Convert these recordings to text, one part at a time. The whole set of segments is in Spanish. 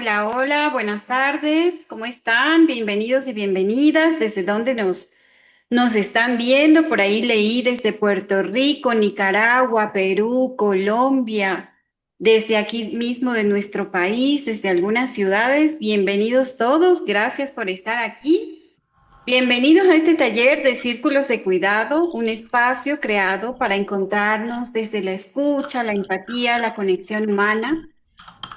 Hola, hola, buenas tardes, ¿cómo están? Bienvenidos y bienvenidas. ¿Desde dónde nos están viendo? Por ahí leí desde Puerto Rico, Nicaragua, Perú, Colombia, desde aquí mismo de nuestro país, desde algunas ciudades. Bienvenidos todos, gracias por estar aquí. Bienvenidos a este taller de Círculos de Cuidado, un espacio creado para encontrarnos desde la escucha, la empatía, la conexión humana.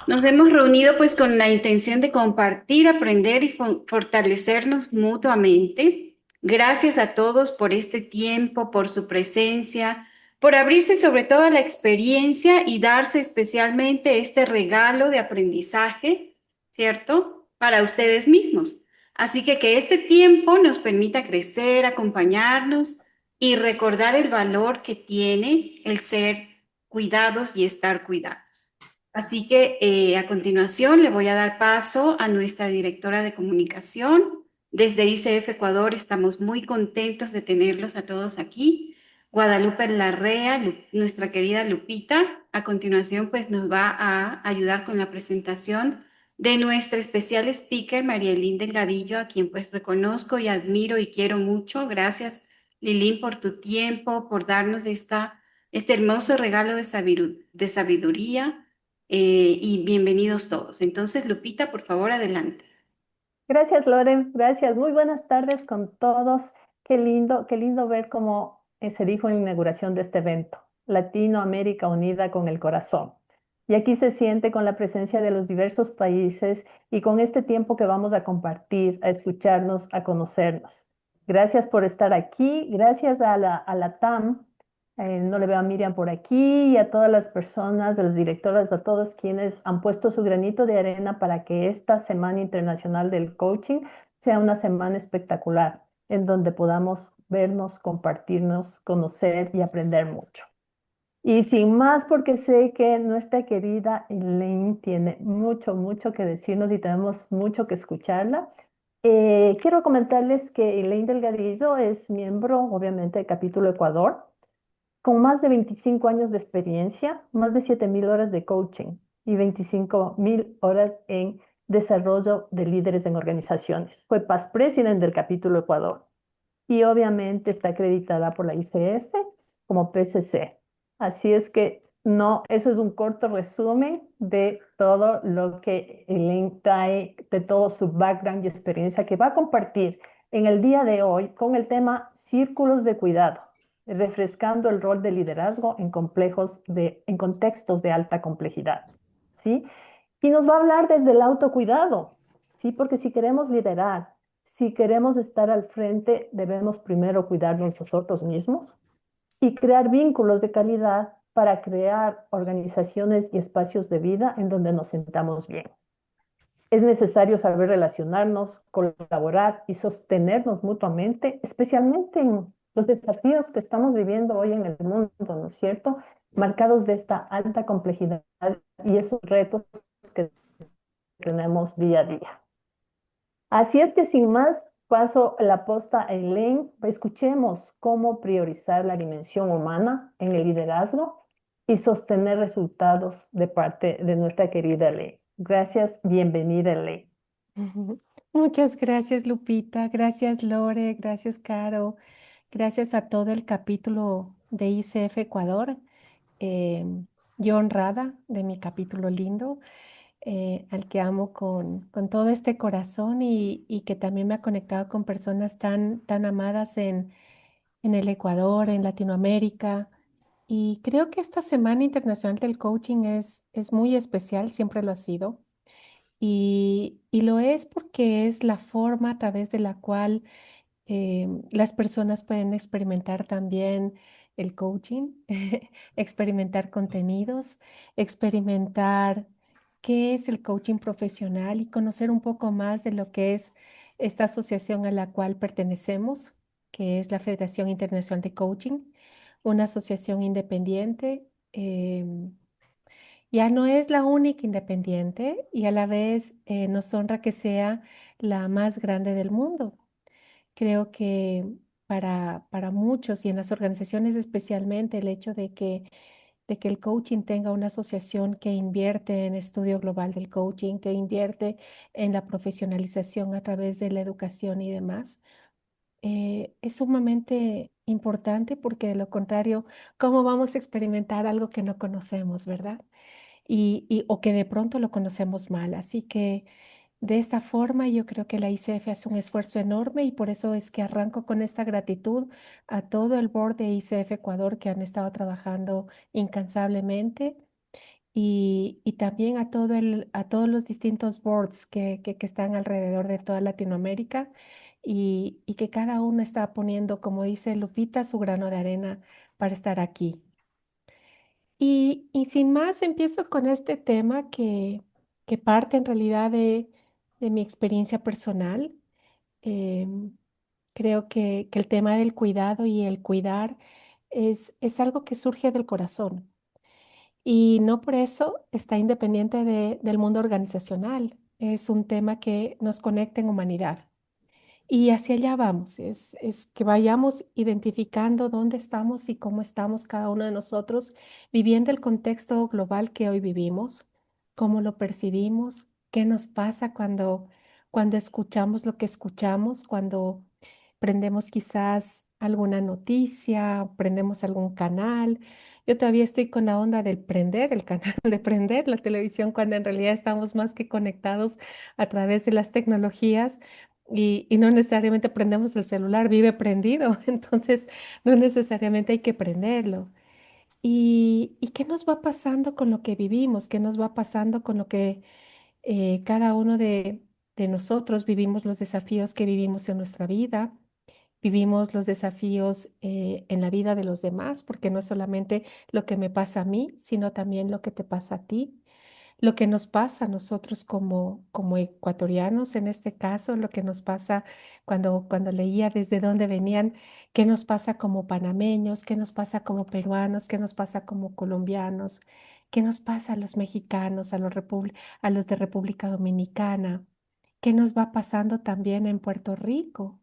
Nos hemos reunido pues con la intención de compartir, aprender y fortalecernos mutuamente. Gracias a todos por este tiempo, por su presencia, por abrirse sobre todo a la experiencia y darse especialmente este regalo de aprendizaje, ¿cierto? Para ustedes mismos. Así que este tiempo nos permita crecer, acompañarnos y recordar el valor que tiene el ser cuidados y estar cuidados. Así que a continuación le voy a dar paso a nuestra directora de comunicación. Desde ICF Ecuador estamos muy contentos de tenerlos a todos aquí. Guadalupe Larrea, nuestra querida Lupita, a continuación pues nos va a ayudar con la presentación de nuestra especial speaker, Marielín Delgadillo, a quien pues reconozco y admiro y quiero mucho. Gracias, Lilín, por tu tiempo, por darnos este hermoso regalo de sabiduría y bienvenidos todos. Entonces, Lupita, por favor, adelante. Gracias, Loren. Gracias. Muy buenas tardes con todos. Qué lindo ver cómo se dijo en la inauguración de este evento. Latinoamérica unida con el corazón. Y aquí se siente con la presencia de los diversos países y con este tiempo que vamos a compartir, a escucharnos, a conocernos. Gracias por estar aquí. Gracias a la TAM. No le veo a Miriam por aquí y a todas las personas, a las directoras, a todos quienes han puesto su granito de arena para que esta Semana Internacional del Coaching sea una semana espectacular, en donde podamos vernos, compartirnos, conocer y aprender mucho. Y sin más, porque sé que nuestra querida Elaine tiene mucho, mucho que decirnos y tenemos mucho que escucharla. Quiero comentarles que Elaine Delgadillo es miembro, obviamente, del capítulo Ecuador con más de 25 años de experiencia, más de 7.000 horas de coaching y 25.000 horas en desarrollo de líderes en organizaciones. Fue past president del capítulo Ecuador y obviamente está acreditada por la ICF como PCC. Así es que no, eso es un corto resumen de todo lo que Elaine trae, de todo su background y experiencia que va a compartir en el día de hoy con el tema círculos de cuidado, refrescando el rol de liderazgo en contextos de alta complejidad, ¿sí? Y nos va a hablar desde el autocuidado, ¿sí? Porque si queremos liderar, si queremos estar al frente, debemos primero cuidarnos nosotros mismos y crear vínculos de calidad para crear organizaciones y espacios de vida en donde nos sentamos bien. Es necesario saber relacionarnos, colaborar y sostenernos mutuamente, especialmente en los desafíos que estamos viviendo hoy en el mundo, ¿no es cierto? Marcados de esta alta complejidad y esos retos que tenemos día a día. Así es que sin más, paso la posta a Elaine. Escuchemos cómo priorizar la dimensión humana en el liderazgo y sostener resultados de parte de nuestra querida Elaine. Gracias, bienvenida Elaine. Ujú. Muchas gracias, Lupita. Gracias, Lore. Gracias, Caro. Gracias a todo el capítulo de ICF Ecuador. Yo honrada de mi capítulo lindo, al que amo con todo este corazón y que también me ha conectado con personas tan amadas en el Ecuador, en Latinoamérica. Y creo que esta Semana Internacional del Coaching es muy especial, siempre lo ha sido. Y lo es porque es la forma a través de la cual las personas pueden experimentar también el coaching, experimentar contenidos, experimentar qué es el coaching profesional y conocer un poco más de lo que es esta asociación a la cual pertenecemos, que es la Federación Internacional de Coaching, una asociación independiente. Ya no es la única independiente y a la vez nos honra que sea la más grande del mundo. Creo que para muchos y en las organizaciones especialmente el hecho de que de que el coaching tenga una asociación que invierte en estudio global del coaching, que invierte en la profesionalización a través de la educación y demás, es sumamente importante porque de lo contrario, ¿cómo vamos a experimentar algo que no conocemos, verdad? O que de pronto lo conocemos mal. Así que de esta forma yo creo que la ICF hace un esfuerzo enorme y por eso es que arranco con esta gratitud a todo el board de ICF Ecuador que han estado trabajando incansablemente y también a todos los distintos boards que están alrededor de toda Latinoamérica y que cada uno está poniendo, como dice Lupita, su grano de arena para estar aquí. Y sin más, empiezo con este tema que parte en realidad de mi experiencia personal. Em, Creo que el tema del cuidado y el cuidar es algo que surge del corazón y no por eso está independiente del mundo organizacional. Es un tema que nos conecta en humanidad. Y hacia allá vamos, es que vayamos identificando dónde estamos y cómo estamos cada uno de nosotros viviendo el contexto global que hoy vivimos, cómo lo percibimos, qué nos pasa cuando escuchamos lo que escuchamos, cuando prendemos quizás alguna noticia, prendemos algún canal. Yo todavía estoy con la onda del prender el canal, de prender la televisión, cuando en realidad estamos más que conectados a través de las tecnologías y no necesariamente prendemos el celular, vive prendido, entonces no necesariamente hay que prenderlo. ¿Y qué nos va pasando con lo que vivimos? ¿Qué nos va pasando con lo que cada uno de nosotros vivimos los desafíos que vivimos en nuestra vida? Vivimos los desafíos en la vida de los demás, porque no es solamente lo que me pasa a mí, sino también lo que te pasa a ti. Lo que nos pasa a nosotros como ecuatorianos, en este caso, lo que nos pasa cuando leía desde dónde venían, qué nos pasa como panameños, qué nos pasa como peruanos, qué nos pasa como colombianos, qué nos pasa a los mexicanos, a los de República Dominicana, qué nos va pasando también en Puerto Rico.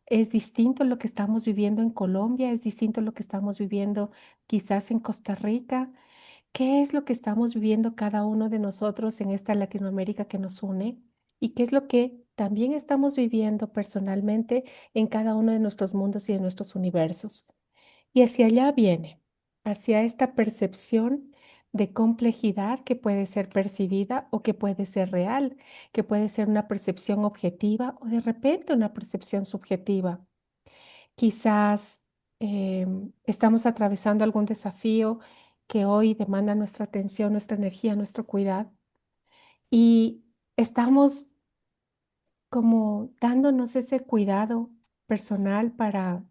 Es distinto lo que estamos viviendo en Colombia, es distinto lo que estamos viviendo quizás en Costa Rica. ¿Qué es lo que estamos viviendo cada uno de nosotros en esta Latinoamérica que nos une? ¿Y qué es lo que también estamos viviendo personalmente en cada uno de nuestros mundos y de nuestros universos? Y hacia allá viene, hacia esta percepción de complejidad que puede ser percibida o que puede ser real, que puede ser una percepción objetiva o de repente una percepción subjetiva. Quizás estamos atravesando algún desafío que hoy demanda nuestra atención, nuestra energía, nuestro cuidado y estamos como dándonos ese cuidado personal para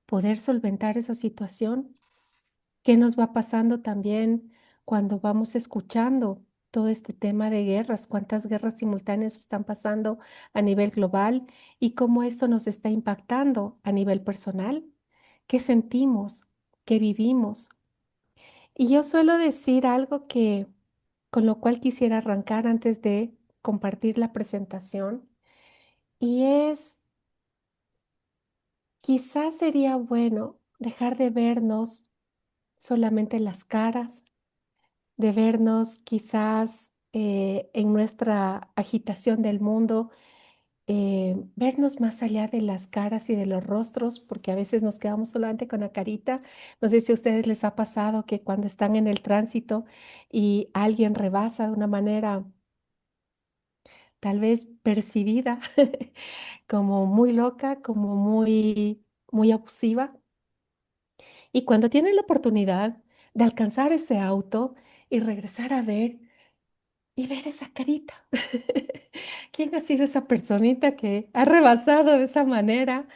poder solventar esa situación. ¿Qué nos va pasando también cuando vamos escuchando todo este tema de guerras? ¿Cuántas guerras simultáneas están pasando a nivel global y cómo esto nos está impactando a nivel personal? ¿Qué sentimos? ¿Qué vivimos? Y yo suelo decir algo que con lo cual quisiera arrancar antes de compartir la presentación y es, quizás sería bueno dejar de vernos solamente las caras, de vernos quizás en nuestra agitación del mundo, vernos más allá de las caras y de los rostros, porque a veces nos quedamos solamente con la carita. No sé si a ustedes les ha pasado que cuando están en el tránsito y alguien rebasa de una manera tal vez percibida como muy loca, como muy abusiva, y cuando tienen la oportunidad de alcanzar ese auto y regresar a ver y ver esa carita. ¿Quién ha sido esa personita que ha rebasado de esa manera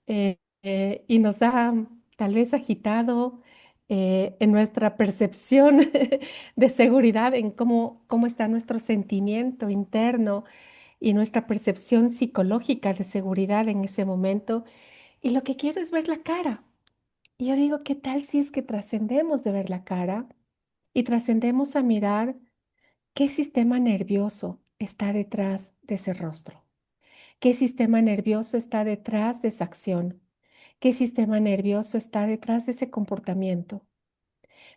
y nos ha tal vez agitado en nuestra percepción de seguridad, en cómo está nuestro sentimiento interno y nuestra percepción psicológica de seguridad en ese momento? Y lo que quiero es ver la cara. Y yo digo, ¿qué tal si es que trascendemos de ver la cara y trascendemos a mirar qué sistema nervioso está detrás de ese rostro? ¿Qué sistema nervioso está detrás de esa acción? ¿Qué sistema nervioso está detrás de ese comportamiento?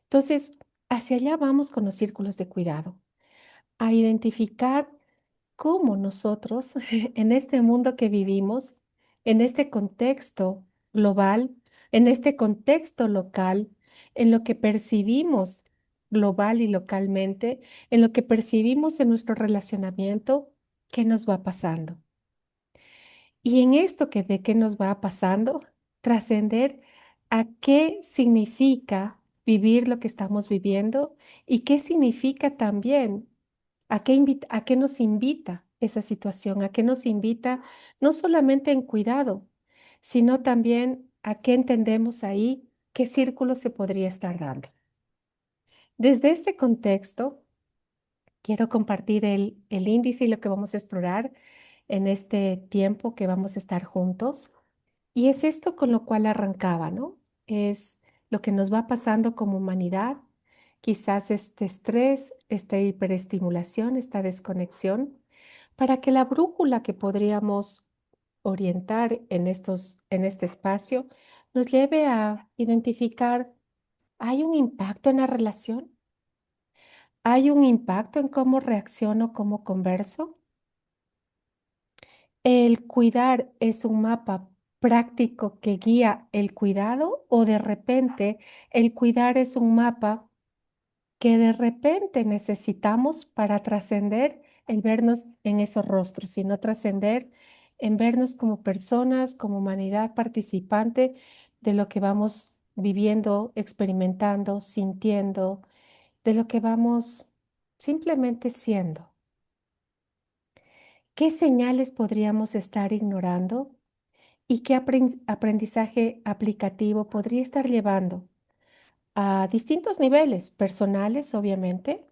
Entonces, hacia allá vamos con los círculos de cuidado, a identificar cómo nosotros, en este mundo que vivimos, en este contexto global, en este contexto local, en lo que percibimos global y localmente, en lo que percibimos en nuestro relacionamiento, ¿qué nos va pasando? Y en esto que de qué nos va pasando, trascender a qué significa vivir lo que estamos viviendo y qué significa también, a qué nos invita esa situación, a qué nos invita no solamente en cuidado, sino también a qué entendemos ahí, qué círculo se podría estar dando. Desde este contexto, quiero compartir el índice y lo que vamos a explorar en este tiempo que vamos a estar juntos. Y es esto con lo cual arrancaba, ¿no? Es lo que nos va pasando como humanidad, quizás este estrés, esta hiperestimulación, esta desconexión, para que la brújula que podríamos orientar en este espacio nos lleve a identificar, ¿hay un impacto en la relación? ¿Hay un impacto en cómo reacciono, cómo converso? ¿El cuidar es un mapa práctico que guía el cuidado o de repente el cuidar es un mapa que de repente necesitamos para trascender el vernos en esos rostros, sino trascender en vernos como personas, como humanidad participante de lo que vamos viviendo, experimentando, sintiendo, de lo que vamos simplemente siendo? ¿Qué señales podríamos estar ignorando? ¿Y qué aprendizaje aplicativo podría estar llevando a distintos niveles personales, obviamente,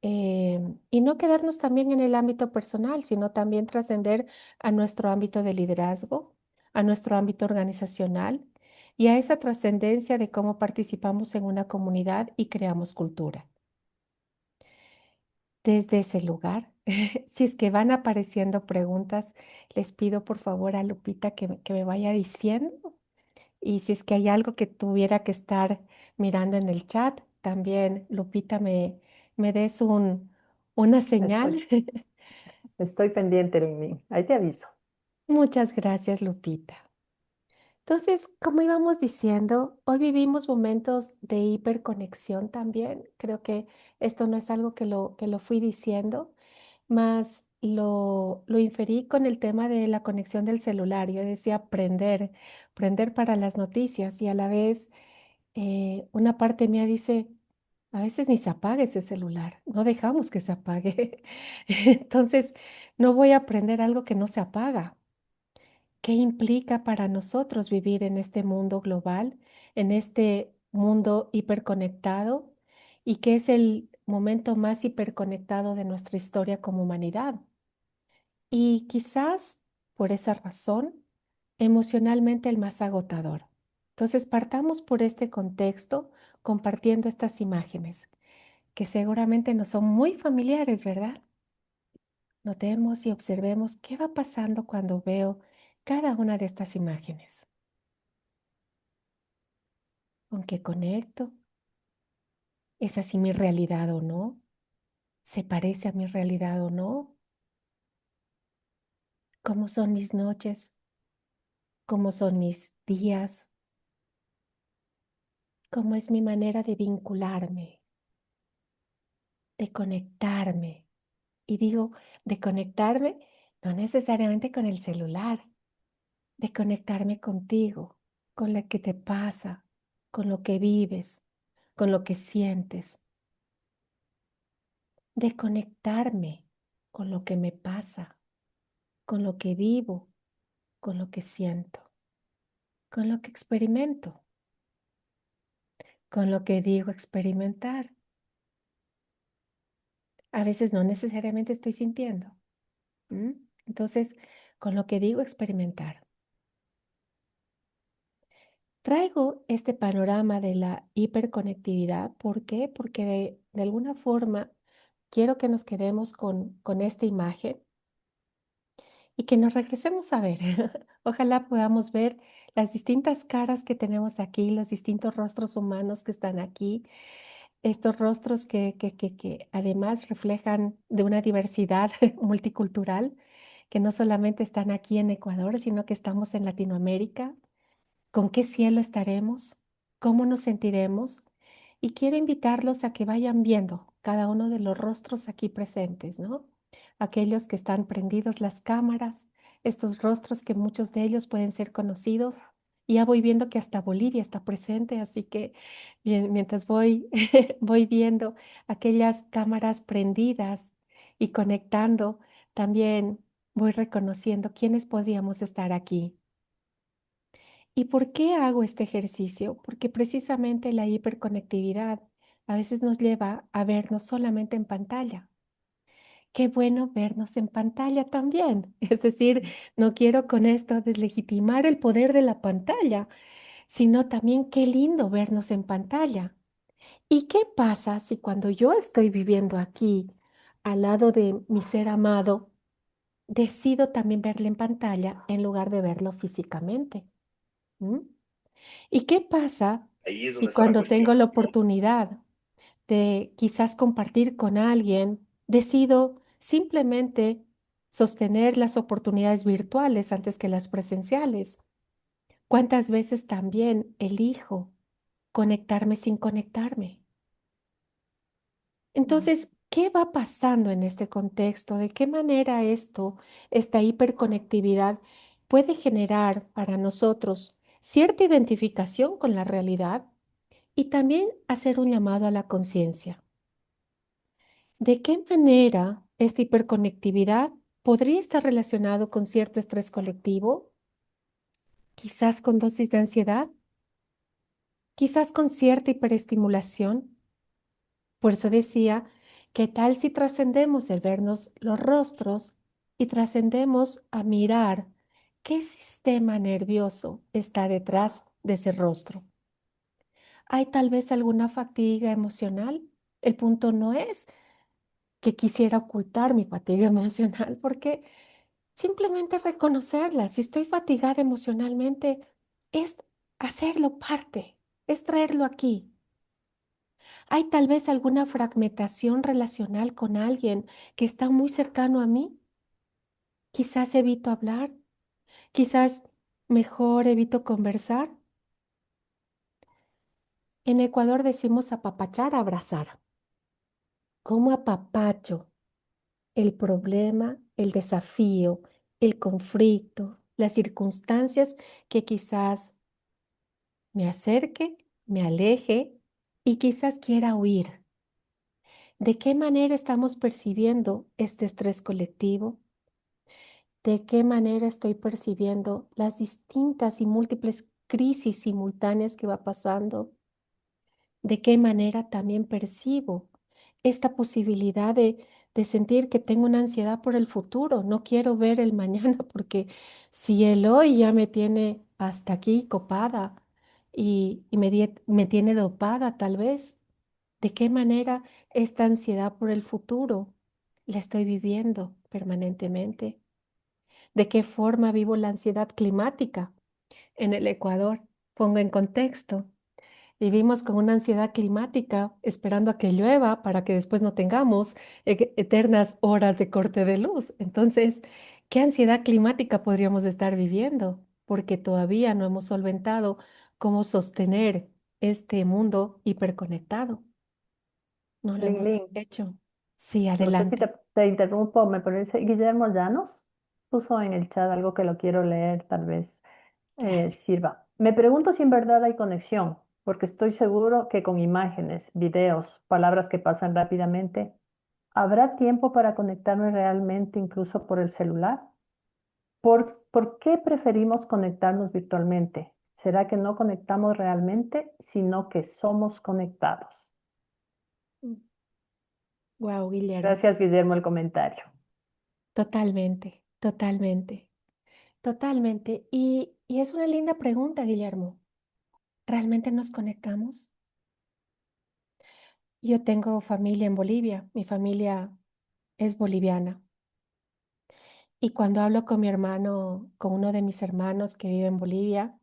y no quedarnos también en el ámbito personal, sino también trascender a nuestro ámbito de liderazgo, a nuestro ámbito organizacional y a esa trascendencia de cómo participamos en una comunidad y creamos cultura? Desde ese lugar, si es que van apareciendo preguntas, les pido por favor a Lupita que me vaya diciendo. Y si es que hay algo que tuviera que estar mirando en el chat, también, Lupita, me des una señal. Estoy, estoy pendiente, Lini. Ahí te aviso. Muchas gracias, Lupita. Entonces, como íbamos diciendo, hoy vivimos momentos de hiperconexión también. Creo que esto no es algo que lo fui diciendo, más lo inferí con el tema de la conexión del celular. Yo decía prender para las noticias y a la vez una parte mía dice, a veces ni se apaga ese celular, no dejamos que se apague. Entonces, no voy a aprender algo que no se apaga. ¿Qué implica para nosotros vivir en este mundo global, en este mundo hiperconectado y que es el momento más hiperconectado de nuestra historia como humanidad? Y quizás por esa razón, emocionalmente el más agotador. Entonces, partamos por este contexto compartiendo estas imágenes que seguramente nos son muy familiares, ¿verdad? Notemos y observemos qué va pasando cuando veo cada una de estas imágenes. ¿Con qué conecto? ¿Es así mi realidad o no? ¿Se parece a mi realidad o no? ¿Cómo son mis noches? ¿Cómo son mis días? ¿Cómo es mi manera de vincularme, de conectarme? Y digo, de conectarme no necesariamente con el celular, de conectarme contigo, con lo que te pasa, con lo que vives, con lo que sientes, de conectarme con lo que me pasa, con lo que vivo, con lo que siento, con lo que experimento, con lo que digo experimentar. A veces no necesariamente estoy sintiendo. ¿M? Entonces, con lo que digo experimentar. Traigo este panorama de la hiperconectividad. ¿Por qué? Porque de alguna forma quiero que nos quedemos con esta imagen y que nos regresemos a ver. Ojalá podamos ver las distintas caras que tenemos aquí, los distintos rostros humanos que están aquí, estos rostros que además reflejan de una diversidad multicultural, que no solamente están aquí en Ecuador, sino que estamos en Latinoamérica. ¿Con qué cielo estaremos? ¿Cómo nos sentiremos? Y quiero invitarlos a que vayan viendo cada uno de los rostros aquí presentes, ¿no? Aquellos que están prendidos las cámaras, estos rostros que muchos de ellos pueden ser conocidos. Y ya voy viendo que hasta Bolivia está presente, así que mientras voy, voy viendo aquellas cámaras prendidas y conectando, también voy reconociendo quiénes podríamos estar aquí. ¿Y por qué hago este ejercicio? Porque precisamente la hiperconectividad a veces nos lleva a vernos solamente en pantalla. Qué bueno vernos en pantalla también. Es decir, no quiero con esto deslegitimar el poder de la pantalla, sino también qué lindo vernos en pantalla. ¿Y qué pasa si cuando yo estoy viviendo aquí, al lado de mi ser amado, decido también verle en pantalla en lugar de verlo físicamente? ¿Mm? ¿Y qué pasa Ahí es si donde está la cuando tengo cuestión, la ¿no? oportunidad de quizás compartir con alguien, decido simplemente sostener las oportunidades virtuales antes que las presenciales? ¿Cuántas veces también elijo conectarme sin conectarme? Entonces, ¿qué va pasando en este contexto? ¿De qué manera esto, esta hiperconectividad, puede generar para nosotros cierta identificación con la realidad y también hacer un llamado a la conciencia? ¿De qué manera esta hiperconectividad podría estar relacionado con cierto estrés colectivo? Quizás con dosis de ansiedad, quizás con cierta hiperestimulación. Por eso decía, ¿qué tal si trascendemos el vernos los rostros y trascendemos a mirar qué sistema nervioso está detrás de ese rostro? ¿Hay tal vez alguna fatiga emocional? El punto no es que quisiera ocultar mi fatiga emocional, porque simplemente reconocerla. Si estoy fatigada emocionalmente, es hacerlo parte, es traerlo aquí. ¿Hay tal vez alguna fragmentación relacional con alguien que está muy cercano a mí? Quizás evito hablar, quizás mejor evito conversar. En Ecuador decimos apapachar, abrazar. ¿Cómo apapacho el problema, el desafío, el conflicto, las circunstancias que quizás me acerque, me aleje y quizás quiera huir? ¿De qué manera estamos percibiendo este estrés colectivo? ¿De qué manera estoy percibiendo las distintas y múltiples crisis simultáneas que va pasando? ¿De qué manera también percibo esta posibilidad de sentir que tengo una ansiedad por el futuro? No quiero ver el mañana porque si el hoy ya me tiene hasta aquí copada y me tiene dopada tal vez, ¿de qué manera esta ansiedad por el futuro la estoy viviendo permanentemente? ¿De qué forma vivo la ansiedad climática en el Ecuador? Pongo en contexto. Vivimos con una ansiedad climática esperando a que llueva para que después no tengamos eternas horas de corte de luz. Entonces, ¿qué ansiedad climática podríamos estar viviendo? Porque todavía no hemos solventado cómo sostener este mundo hiperconectado. No lo Lin, hemos Lin, hecho. Sí, no sé si adelante. te interrumpo, me parece, Guillermo Llanos puso en el chat algo que lo quiero leer, tal vez Gracias. sirva. Me pregunto si en verdad hay conexión, porque estoy seguro que con imágenes, videos, palabras que pasan rápidamente, ¿habrá tiempo para conectarme realmente incluso por el celular? ¿Por qué preferimos conectarnos virtualmente? ¿Será que no conectamos realmente, sino que somos conectados? Wow, Guillermo. Gracias, Guillermo, el comentario. Totalmente, totalmente, totalmente. Y es una linda pregunta, Guillermo. ¿Realmente nos conectamos? Yo tengo familia en Bolivia, mi familia es boliviana. Y cuando hablo con mi hermano, con uno de mis hermanos que vive en Bolivia,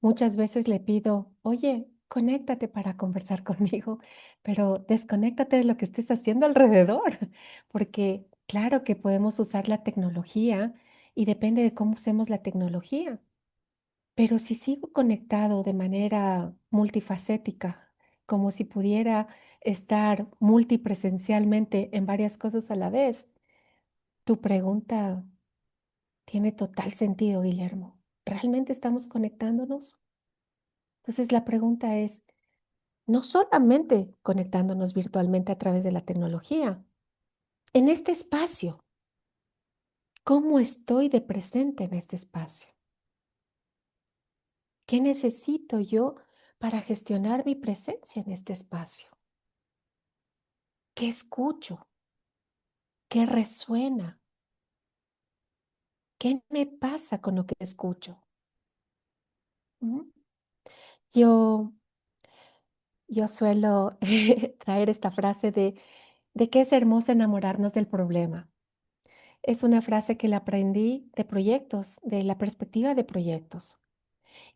muchas veces le pido, oye, conéctate para conversar conmigo, pero desconéctate de lo que estés haciendo alrededor, porque claro que podemos usar la tecnología y depende de cómo usemos la tecnología. Pero si sigo conectado de manera multifacética, como si pudiera estar multipresencialmente en varias cosas a la vez, tu pregunta tiene total sentido, Guillermo. ¿Realmente estamos conectándonos? Entonces la pregunta es, no solamente conectándonos virtualmente a través de la tecnología, en este espacio, ¿cómo estoy de presente en este espacio? ¿Qué necesito yo para gestionar mi presencia en este espacio? ¿Qué escucho? ¿Qué resuena? ¿Qué me pasa con lo que escucho? ¿Mm? Yo, yo suelo traer esta frase de que es hermoso enamorarnos del problema. Es una frase que la aprendí de proyectos, de la perspectiva de proyectos.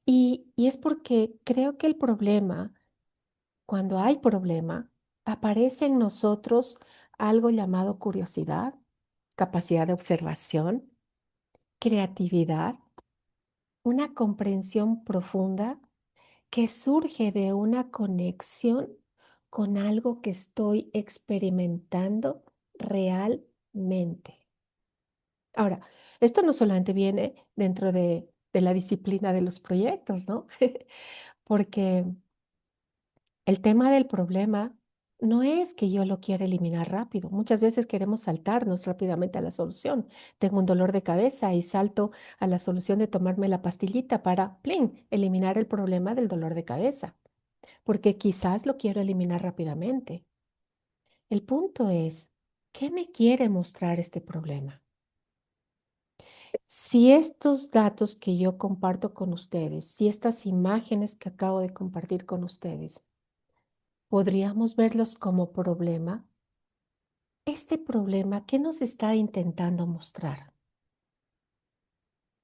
Y es porque creo que el problema, cuando hay problema, aparece en nosotros algo llamado curiosidad, capacidad de observación, creatividad, una comprensión profunda que surge de una conexión con algo que estoy experimentando realmente. Ahora, esto no solamente viene dentro de la disciplina de los proyectos, ¿no? Porque el tema del problema no es que yo lo quiera eliminar rápido. Muchas veces queremos saltarnos rápidamente a la solución. Tengo un dolor de cabeza y salto a la solución de tomarme la pastillita para, plin, eliminar el problema del dolor de cabeza, porque quizás lo quiero eliminar rápidamente. El punto es, ¿qué me quiere mostrar este problema? Si estos datos que yo comparto con ustedes, si estas imágenes que acabo de compartir con ustedes, podríamos verlos como problema, este problema, ¿qué nos está intentando mostrar?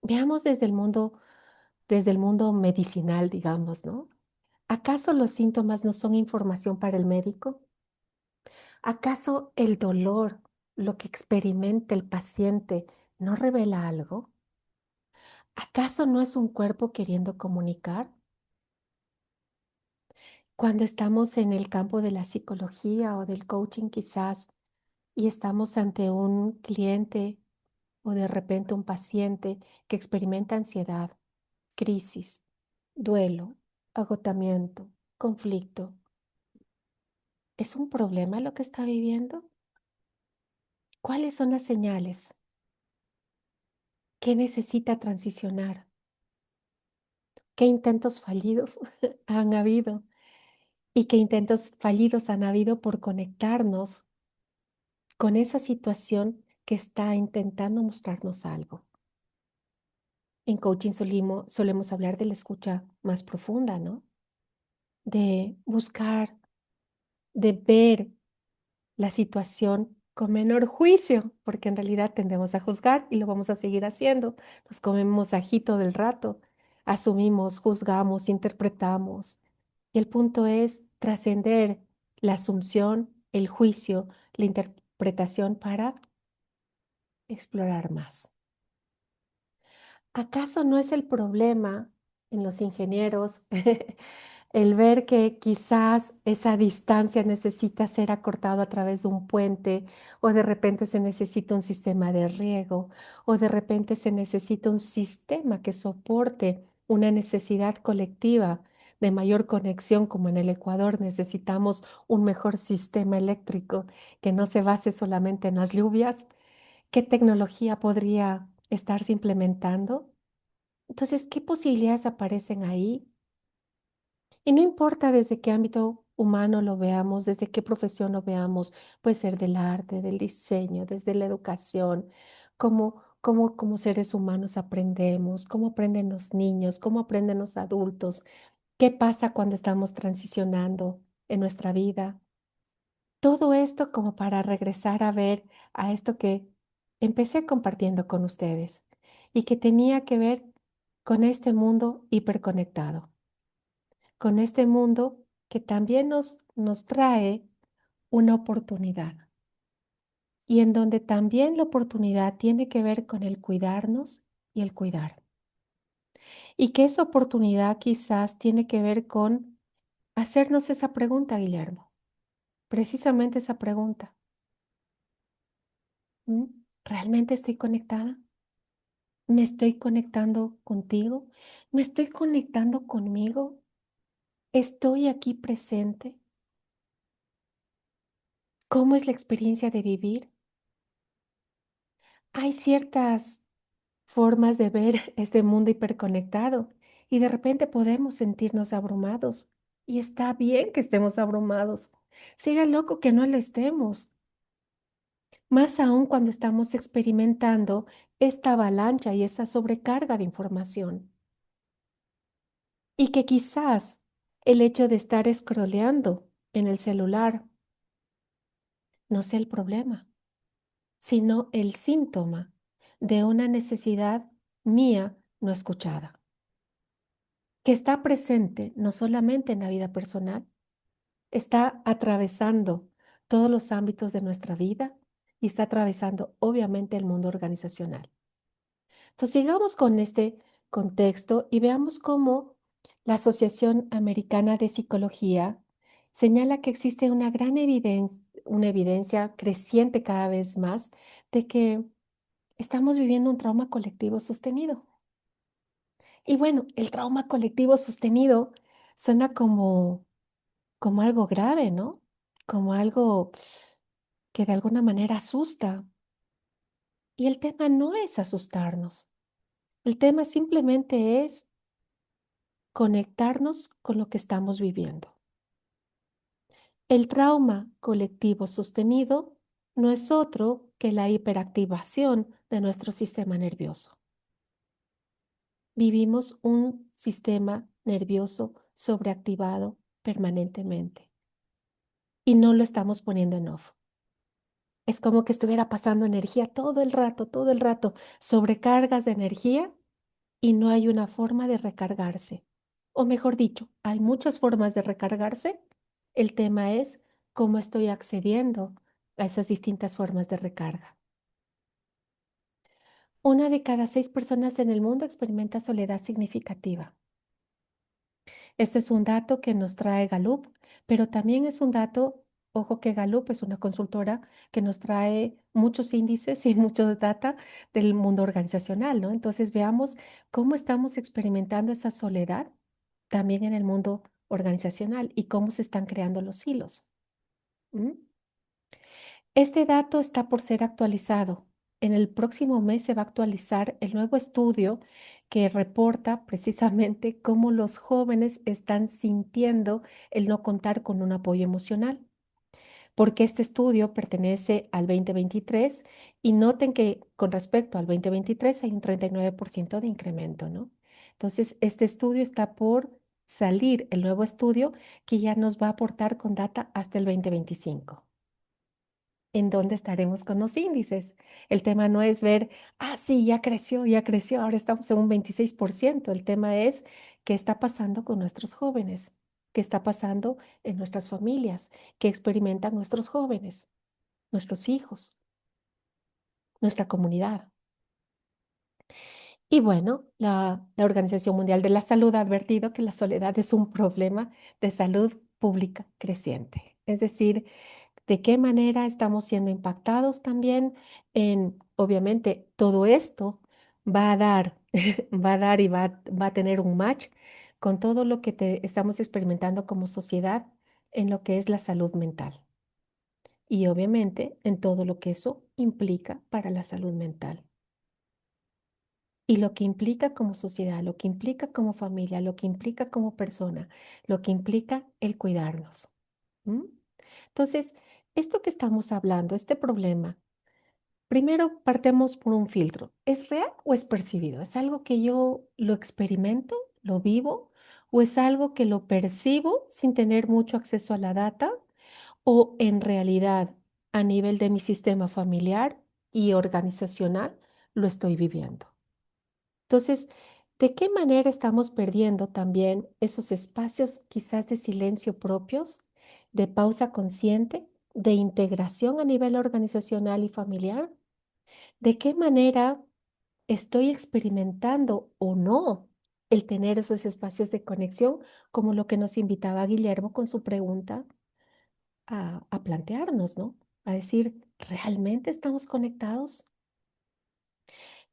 Veamos desde el mundo medicinal, digamos, ¿no? ¿Acaso los síntomas no son información para el médico? ¿Acaso el dolor, lo que experimenta el paciente, no revela algo? ¿Acaso no es un cuerpo queriendo comunicar? Cuando estamos en el campo de la psicología o del coaching quizás y estamos ante un cliente o de repente un paciente que experimenta ansiedad, crisis, duelo, agotamiento, conflicto, ¿es un problema lo que está viviendo? ¿Cuáles son las señales? ¿Qué necesita transicionar? ¿Qué intentos fallidos han habido? ¿Y qué intentos fallidos han habido por conectarnos con esa situación que está intentando mostrarnos algo? En coaching solemos hablar de la escucha más profunda, ¿no? De buscar, de ver la situación con menor juicio, porque en realidad tendemos a juzgar y lo vamos a seguir haciendo. Nos comemos ajito del rato, asumimos, juzgamos, interpretamos. Y el punto es trascender la asunción, el juicio, la interpretación para explorar más. ¿Acaso no es el problema en los ingenieros el ver que quizás esa distancia necesita ser acortado a través de un puente o de repente se necesita un sistema de riego o de repente se necesita un sistema que soporte una necesidad colectiva de mayor conexión, como en el Ecuador necesitamos un mejor sistema eléctrico que no se base solamente en las lluvias? ¿Qué tecnología podría estarse implementando? Entonces, ¿qué posibilidades aparecen ahí? Y no importa desde qué ámbito humano lo veamos, desde qué profesión lo veamos, puede ser del arte, del diseño, desde la educación, cómo seres humanos aprendemos, cómo aprenden los niños, cómo aprenden los adultos, qué pasa cuando estamos transicionando en nuestra vida. Todo esto como para regresar a ver a esto que empecé compartiendo con ustedes y que tenía que ver con este mundo hiperconectado, con este mundo que también nos trae una oportunidad y en donde también la oportunidad tiene que ver con el cuidarnos y el cuidar. Y que esa oportunidad quizás tiene que ver con hacernos esa pregunta, Guillermo, precisamente esa pregunta. ¿Mm? ¿Realmente estoy conectada? ¿Me estoy conectando contigo? ¿Me estoy conectando conmigo? ¿Estoy aquí presente? ¿Cómo es la experiencia de vivir? Hay ciertas formas de ver este mundo hiperconectado y de repente podemos sentirnos abrumados. Y está bien que estemos abrumados. Sería loco que no lo estemos. Más aún cuando estamos experimentando esta avalancha y esa sobrecarga de información. Y que quizás el hecho de estar scrolleando en el celular no sea el problema, sino el síntoma de una necesidad mía no escuchada, que está presente no solamente en la vida personal, está atravesando todos los ámbitos de nuestra vida y está atravesando obviamente el mundo organizacional. Entonces, sigamos con este contexto y veamos cómo la Asociación Americana de Psicología señala que existe una evidencia creciente cada vez más de que estamos viviendo un trauma colectivo sostenido. Y bueno, el trauma colectivo sostenido suena como algo grave, ¿no? Como algo que de alguna manera asusta. Y el tema no es asustarnos. El tema simplemente es conectarnos con lo que estamos viviendo. El trauma colectivo sostenido no es otro que la hiperactivación de nuestro sistema nervioso. Vivimos un sistema nervioso sobreactivado permanentemente y no lo estamos poniendo en off. Es como que estuviera pasando energía todo el rato, sobrecargas de energía y no hay una forma de recargarse. O mejor dicho, hay muchas formas de recargarse. El tema es cómo estoy accediendo a esas distintas formas de recarga. Una de cada 6 personas en el mundo experimenta soledad significativa. Este es un dato que nos trae Gallup, pero también es un dato, ojo que Gallup es una consultora que nos trae muchos índices y mucho data del mundo organizacional, ¿no? Entonces veamos cómo estamos experimentando esa soledad también en el mundo organizacional y cómo se están creando los hilos. ¿Mm? Este dato está por ser actualizado. En el próximo mes se va a actualizar el nuevo estudio que reporta precisamente cómo los jóvenes están sintiendo el no contar con un apoyo emocional, porque este estudio pertenece al 2023 y noten que con respecto al 2023 hay un 39% de incremento, ¿no? Entonces, este estudio está por salir, el nuevo estudio que ya nos va a aportar con data hasta el 2025 en dónde estaremos con los índices. El tema no es ver, sí, ya creció, ahora estamos en un 26%. El tema es qué está pasando con nuestros jóvenes, qué está pasando en nuestras familias, qué experimentan nuestros jóvenes, nuestros hijos, nuestra comunidad. Y bueno, la Organización Mundial de la Salud ha advertido que la soledad es un problema de salud pública creciente. Es decir, de qué manera estamos siendo impactados también obviamente, todo esto va a dar, va a dar y va a tener un match con todo lo que estamos experimentando como sociedad en lo que es la salud mental y obviamente en todo lo que eso implica para la salud mental. Y lo que implica como sociedad, lo que implica como familia, lo que implica como persona, lo que implica el cuidarnos. ¿M? Entonces, esto que estamos hablando, este problema, primero partemos por un filtro. ¿Es real o es percibido? ¿Es algo que yo lo experimento, lo vivo? ¿O es algo que lo percibo sin tener mucho acceso a la data? ¿O en realidad a nivel de mi sistema familiar? y organizacional lo estoy viviendo. Entonces, ¿de qué manera estamos perdiendo también esos espacios quizás de silencio propios, de pausa consciente, de integración a nivel organizacional y familiar? ¿De qué manera estoy experimentando o no el tener esos espacios de conexión, como lo que nos invitaba Guillermo con su pregunta a plantearnos, ¿no? A decir, ¿realmente estamos conectados?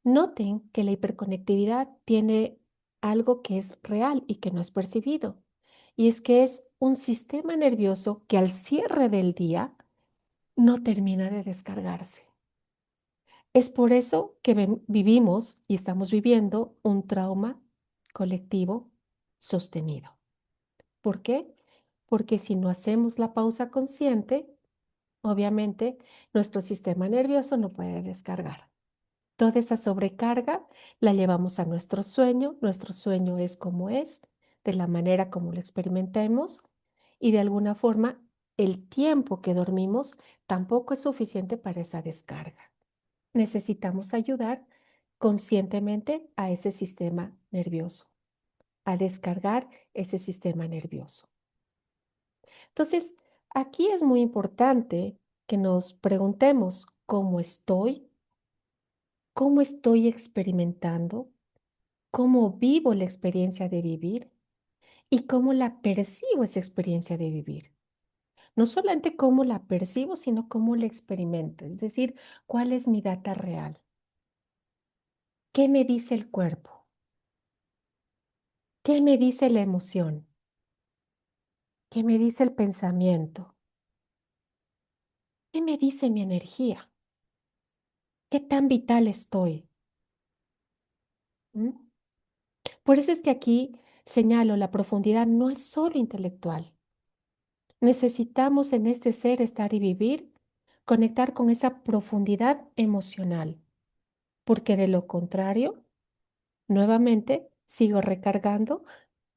Noten que la hiperconectividad tiene algo que es real y que no es percibido, y es que es un sistema nervioso que al cierre del día no termina de descargarse. Es por eso que vivimos y estamos viviendo un trauma colectivo sostenido. ¿Por qué? Porque si no hacemos la pausa consciente, obviamente nuestro sistema nervioso no puede descargar. Toda esa sobrecarga la llevamos a nuestro sueño es como es, de la manera como lo experimentemos y de alguna forma el tiempo que dormimos tampoco es suficiente para esa descarga. Necesitamos ayudar conscientemente a ese sistema nervioso, a descargar ese sistema nervioso. Entonces, aquí es muy importante que nos preguntemos cómo estoy experimentando, cómo vivo la experiencia de vivir y cómo la percibo esa experiencia de vivir. No solamente cómo la percibo, sino cómo la experimento, es decir, cuál es mi data real. ¿Qué me dice el cuerpo? ¿Qué me dice la emoción? ¿Qué me dice el pensamiento? ¿Qué me dice mi energía? ¿Qué tan vital estoy? ¿Mm? Por eso es que aquí señalo, la profundidad no es solo intelectual. Necesitamos en este ser estar y vivir, conectar con esa profundidad emocional, porque de lo contrario, nuevamente sigo recargando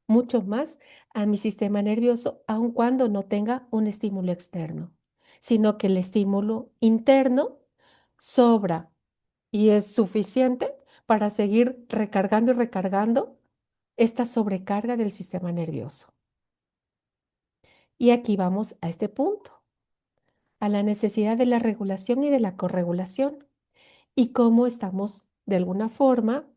mucho más a mi sistema nervioso, aun cuando no tenga un estímulo externo, sino que el estímulo interno sobra y es suficiente para seguir recargando y recargando esta sobrecarga del sistema nervioso. Y aquí vamos a este punto, a la necesidad de la regulación y de la corregulación, y cómo estamos de alguna forma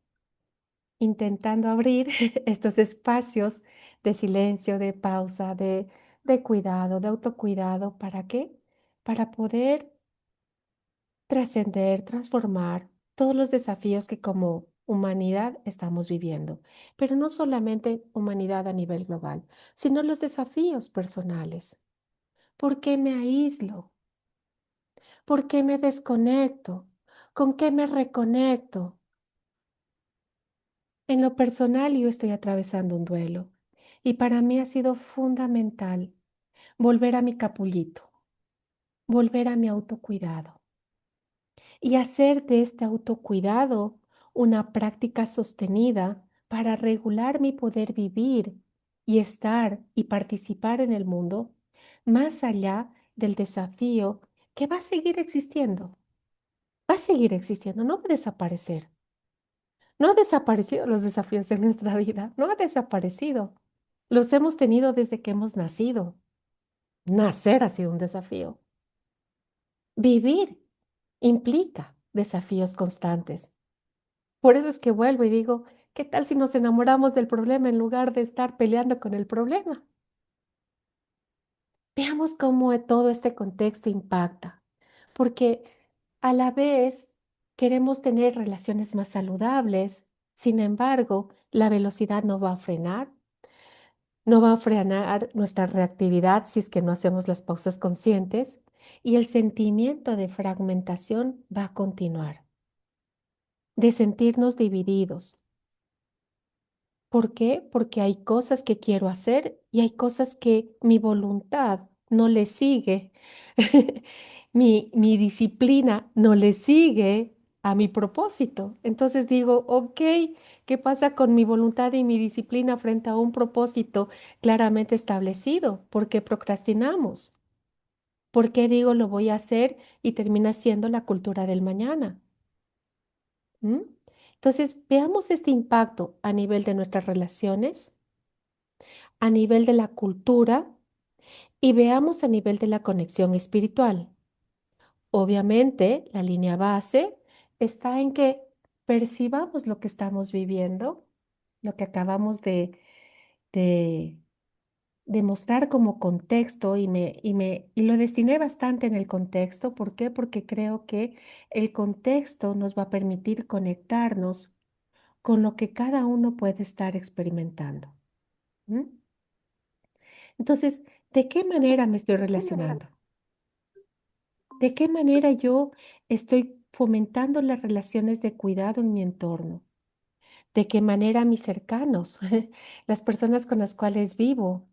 intentando abrir estos espacios de silencio, de pausa, de cuidado, de autocuidado. ¿Para qué? Para poder trascender, transformar todos los desafíos que como humanidad estamos viviendo. Pero no solamente humanidad a nivel global, sino los desafíos personales. ¿Por qué me aíslo? ¿Por qué me desconecto? ¿Con qué me reconecto? En lo personal, yo estoy atravesando un duelo y para mí ha sido fundamental volver a mi capullito, volver a mi autocuidado y hacer de este autocuidado una práctica sostenida para regular mi poder vivir y estar y participar en el mundo, más allá del desafío que va a seguir existiendo. Va a seguir existiendo, no va a desaparecer. No han desaparecido los desafíos de nuestra vida, no ha desaparecido. Los hemos tenido desde que hemos nacido. Nacer ha sido un desafío. Vivir implica desafíos constantes. Por eso es que vuelvo y digo, ¿qué tal si nos enamoramos del problema en lugar de estar peleando con el problema? Veamos cómo todo este contexto impacta, porque a la vez queremos tener relaciones más saludables, sin embargo, la velocidad no va a frenar. No va a frenar nuestra reactividad si es que no hacemos las pausas conscientes y el sentimiento de fragmentación va a continuar, de sentirnos divididos. ¿Por qué? Porque hay cosas que quiero hacer y hay cosas que mi voluntad no le sigue. Mi disciplina no le sigue a mi propósito. Entonces digo, ok, ¿qué pasa con mi voluntad y mi disciplina frente a un propósito claramente establecido? ¿Por qué procrastinamos? ¿Por qué digo lo voy a hacer y termina siendo la cultura del mañana? ¿Mm? Entonces, veamos este impacto a nivel de nuestras relaciones, a nivel de la cultura y veamos a nivel de la conexión espiritual. Obviamente, la línea base está en que percibamos lo que estamos viviendo, lo que acabamos de, de mostrar como contexto y lo destiné bastante en el contexto. ¿Por qué? Porque creo que el contexto nos va a permitir conectarnos con lo que cada uno puede estar experimentando. ¿Mm? Entonces, ¿de qué manera me estoy relacionando? ¿De qué manera yo estoy fomentando las relaciones de cuidado en mi entorno? ¿De qué manera mis cercanos, las personas con las cuales vivo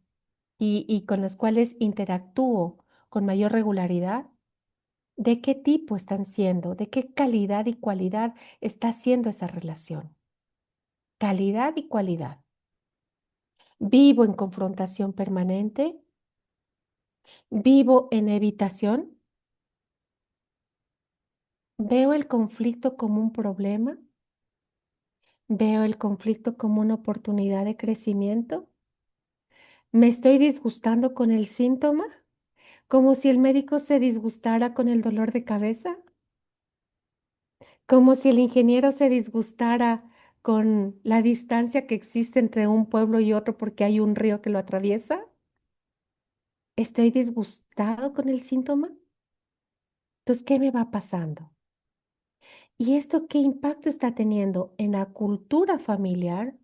y con las cuales interactúo con mayor regularidad, de qué tipo están siendo, de qué calidad y cualidad está siendo esa relación? Calidad y cualidad. ¿Vivo en confrontación permanente? ¿Vivo en evitación? ¿Veo el conflicto como un problema? ¿Veo el conflicto como una oportunidad de crecimiento? ¿Me estoy disgustando con el síntoma? ¿Como si el médico se disgustara con el dolor de cabeza? ¿Como si el ingeniero se disgustara con la distancia que existe entre un pueblo y otro porque hay un río que lo atraviesa? ¿Estoy disgustado con el síntoma? Entonces, ¿qué me va pasando? ¿Y esto qué impacto está teniendo en la cultura familiar,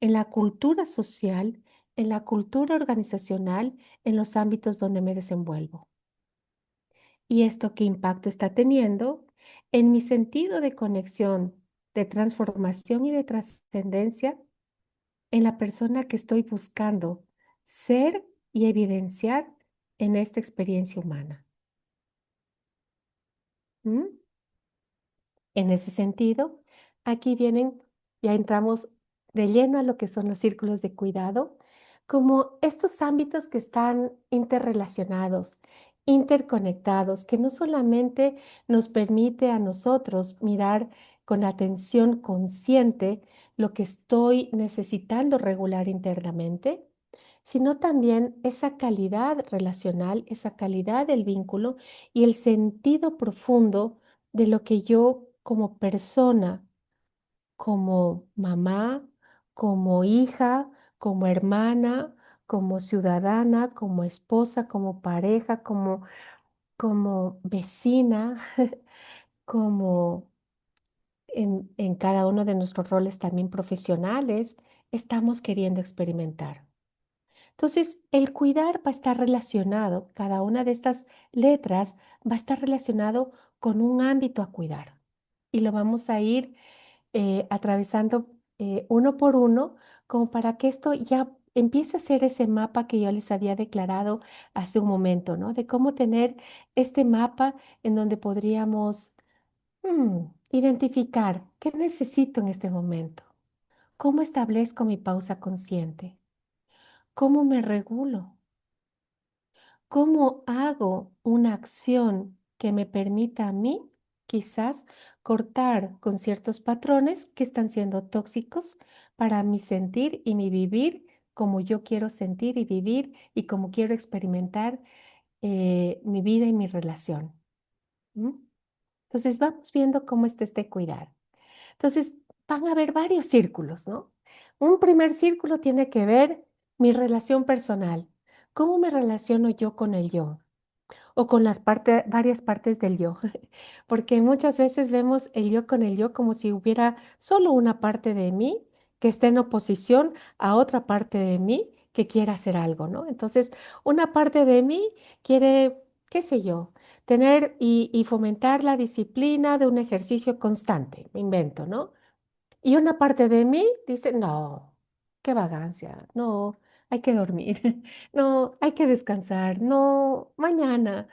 en la cultura social, en la cultura organizacional, en los ámbitos donde me desenvuelvo? ¿Y esto qué impacto está teniendo en mi sentido de conexión, de transformación y de trascendencia en la persona que estoy buscando ser y evidenciar en esta experiencia humana? ¿Mm? En ese sentido, aquí vienen, ya entramos de lleno a lo que son los círculos de cuidado, como estos ámbitos que están interrelacionados, interconectados, que no solamente nos permite a nosotros mirar con atención consciente lo que estoy necesitando regular internamente, sino también esa calidad relacional, esa calidad del vínculo y el sentido profundo de lo que yo como persona, como mamá, como hija, como hermana, como ciudadana, como esposa, como pareja, como vecina, como en cada uno de nuestros roles también profesionales, estamos queriendo experimentar. Entonces, el cuidar va a estar relacionado, cada una de estas letras va a estar relacionado con un ámbito a cuidar. Y lo vamos a ir atravesando uno por uno, como para que esto ya empiece a ser ese mapa que yo les había declarado hace un momento, ¿no? De cómo tener este mapa en donde podríamos identificar qué necesito en este momento, cómo establezco mi pausa consciente, cómo me regulo. ¿Cómo hago una acción que me permita a mí quizás cortar con ciertos patrones que están siendo tóxicos para mi sentir y mi vivir como yo quiero sentir y vivir y como quiero experimentar mi vida y mi relación? ¿Mm? Entonces vamos viendo cómo está este cuidar. Entonces van a haber varios círculos, ¿no? Un primer círculo tiene que ver mi relación personal. ¿Cómo me relaciono yo con el yo? O con varias partes del yo, porque muchas veces vemos el yo con el yo como si hubiera solo una parte de mí que esté en oposición a otra parte de mí que quiera hacer algo, ¿no? Entonces, una parte de mí quiere, qué sé yo, tener y fomentar la disciplina de un ejercicio constante, me invento, ¿no? Y una parte de mí dice, no, qué vagancia, no, hay que dormir, no, hay que descansar, no, mañana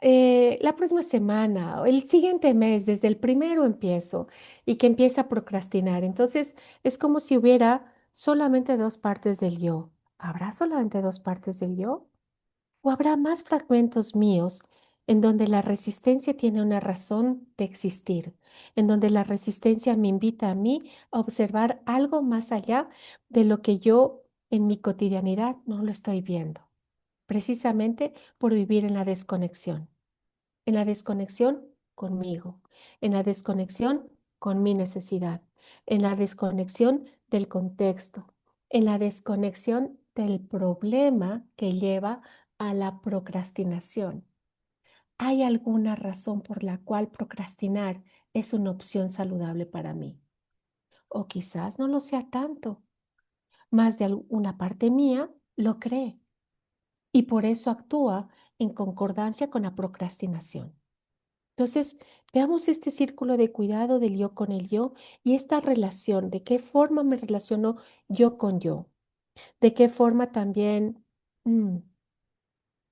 la próxima semana o el siguiente mes, desde el primero empiezo y que empieza a procrastinar. Entonces, es como si hubiera solamente dos partes del yo. ¿Habrá solamente dos partes del yo? ¿O habrá más fragmentos míos en donde la resistencia tiene una razón de existir, en donde la resistencia me invita a mí a observar algo más allá de lo que yo en mi cotidianidad no lo estoy viendo, precisamente por vivir en la desconexión conmigo, en la desconexión con mi necesidad, en la desconexión del contexto, en la desconexión del problema que lleva a la procrastinación? ¿Hay alguna razón por la cual procrastinar es una opción saludable para mí? O quizás no lo sea tanto. Más de una parte mía lo cree y por eso actúa en concordancia con la procrastinación. Entonces, veamos este círculo de cuidado del yo con el yo y esta relación, de qué forma me relaciono yo con yo, de qué forma también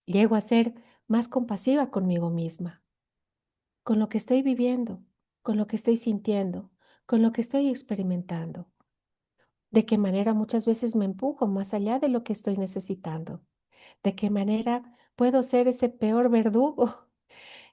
llego a ser más compasiva conmigo misma, con lo que estoy viviendo, con lo que estoy sintiendo, con lo que estoy experimentando. De qué manera muchas veces me empujo más allá de lo que estoy necesitando. De qué manera puedo ser ese peor verdugo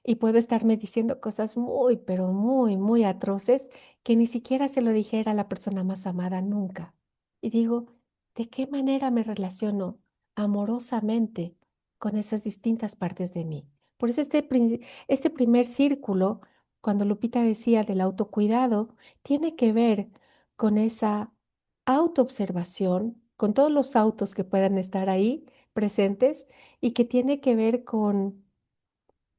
y puedo estarme diciendo cosas muy, pero muy, muy atroces que ni siquiera se lo dijera a la persona más amada nunca. Y digo, ¿de qué manera me relaciono amorosamente con esas distintas partes de mí? Por eso este primer círculo, cuando Lupita decía del autocuidado, tiene que ver con esa autoobservación, con todos los autos que puedan estar ahí presentes y que tiene que ver con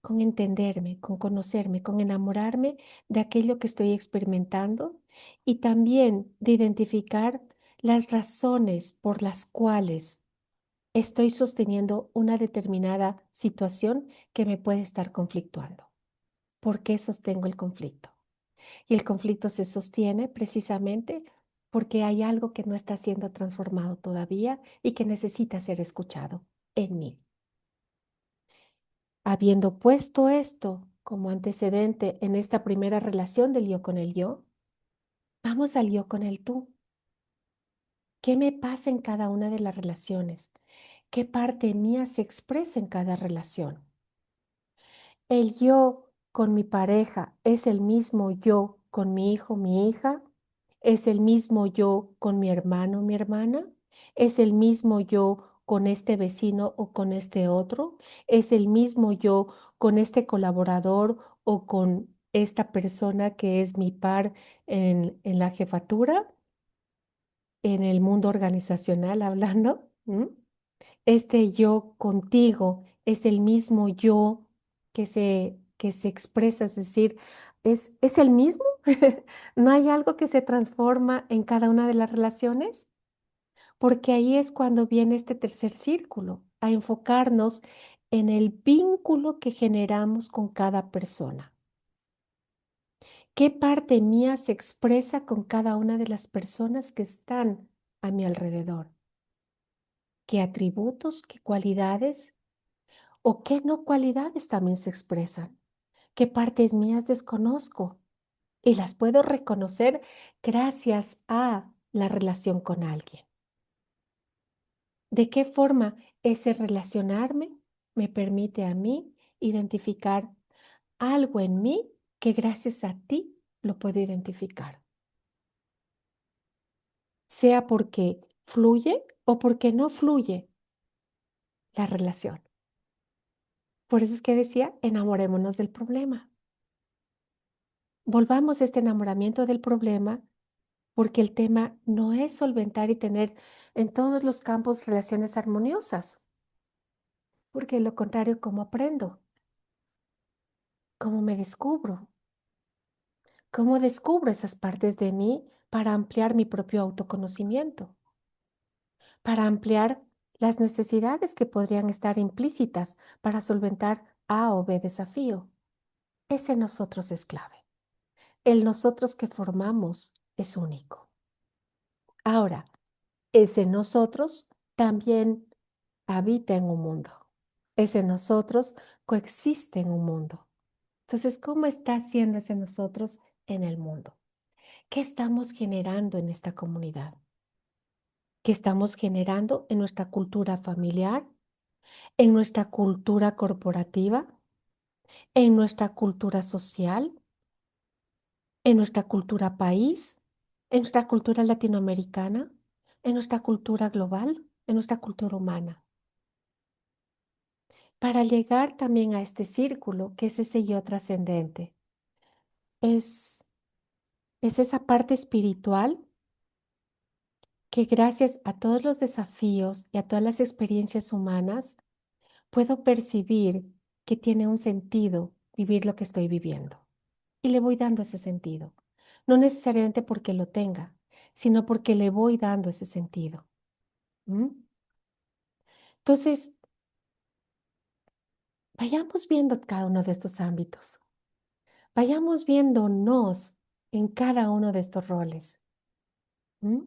entenderme, con conocerme, con enamorarme de aquello que estoy experimentando y también de identificar las razones por las cuales estoy sosteniendo una determinada situación que me puede estar conflictuando. ¿Por qué sostengo el conflicto? Y el conflicto se sostiene precisamente porque hay algo que no está siendo transformado todavía y que necesita ser escuchado en mí. Habiendo puesto esto como antecedente en esta primera relación del yo con el yo, vamos al yo con el tú. ¿Qué me pasa en cada una de las relaciones? ¿Qué parte mía se expresa en cada relación? ¿El yo con mi pareja es el mismo yo con mi hijo, mi hija? ¿Es el mismo yo con mi hermano, mi hermana? ¿Es el mismo yo con este vecino o con este otro? ¿Es el mismo yo con este colaborador o con esta persona que es mi par en la jefatura, en el mundo organizacional hablando? Este yo contigo es el mismo yo que se expresa, es decir, es el mismo. ¿No hay algo que se transforma en cada una de las relaciones? Porque ahí es cuando viene este tercer círculo, a enfocarnos en el vínculo que generamos con cada persona. ¿Qué parte mía se expresa con cada una de las personas que están a mi alrededor? ¿Qué atributos, qué cualidades o qué no cualidades también se expresan? ¿Qué partes mías desconozco? Y las puedo reconocer gracias a la relación con alguien. ¿De qué forma ese relacionarme me permite a mí identificar algo en mí que gracias a ti lo puedo identificar? Sea porque fluye o porque no fluye la relación. Por eso es que decía, enamorémonos del problema. Volvamos a este enamoramiento del problema porque el tema no es solventar y tener en todos los campos relaciones armoniosas, porque lo contrario, ¿cómo aprendo? ¿Cómo me descubro? ¿Cómo descubro esas partes de mí para ampliar mi propio autoconocimiento? Para ampliar las necesidades que podrían estar implícitas para solventar A o B desafío. Ese nosotros es clave. El nosotros que formamos es único. Ahora, ese nosotros también habita en un mundo. Ese nosotros coexiste en un mundo. Entonces, ¿cómo está haciendo ese nosotros en el mundo? ¿Qué estamos generando en esta comunidad? ¿Qué estamos generando en nuestra cultura familiar? en nuestra cultura corporativa, en nuestra cultura social, en nuestra cultura país, en nuestra cultura latinoamericana, en nuestra cultura global, en nuestra cultura humana, para llegar también a este círculo que es ese yo trascendente. Es, es esa parte espiritual que gracias a todos los desafíos y a todas las experiencias humanas, puedo percibir que tiene un sentido vivir lo que estoy viviendo. Y le voy dando ese sentido. No necesariamente porque lo tenga, sino porque le voy dando ese sentido. ¿Mm? Entonces, vayamos viendo cada uno de estos ámbitos. Vayamos viéndonos en cada uno de estos roles. ¿Mm?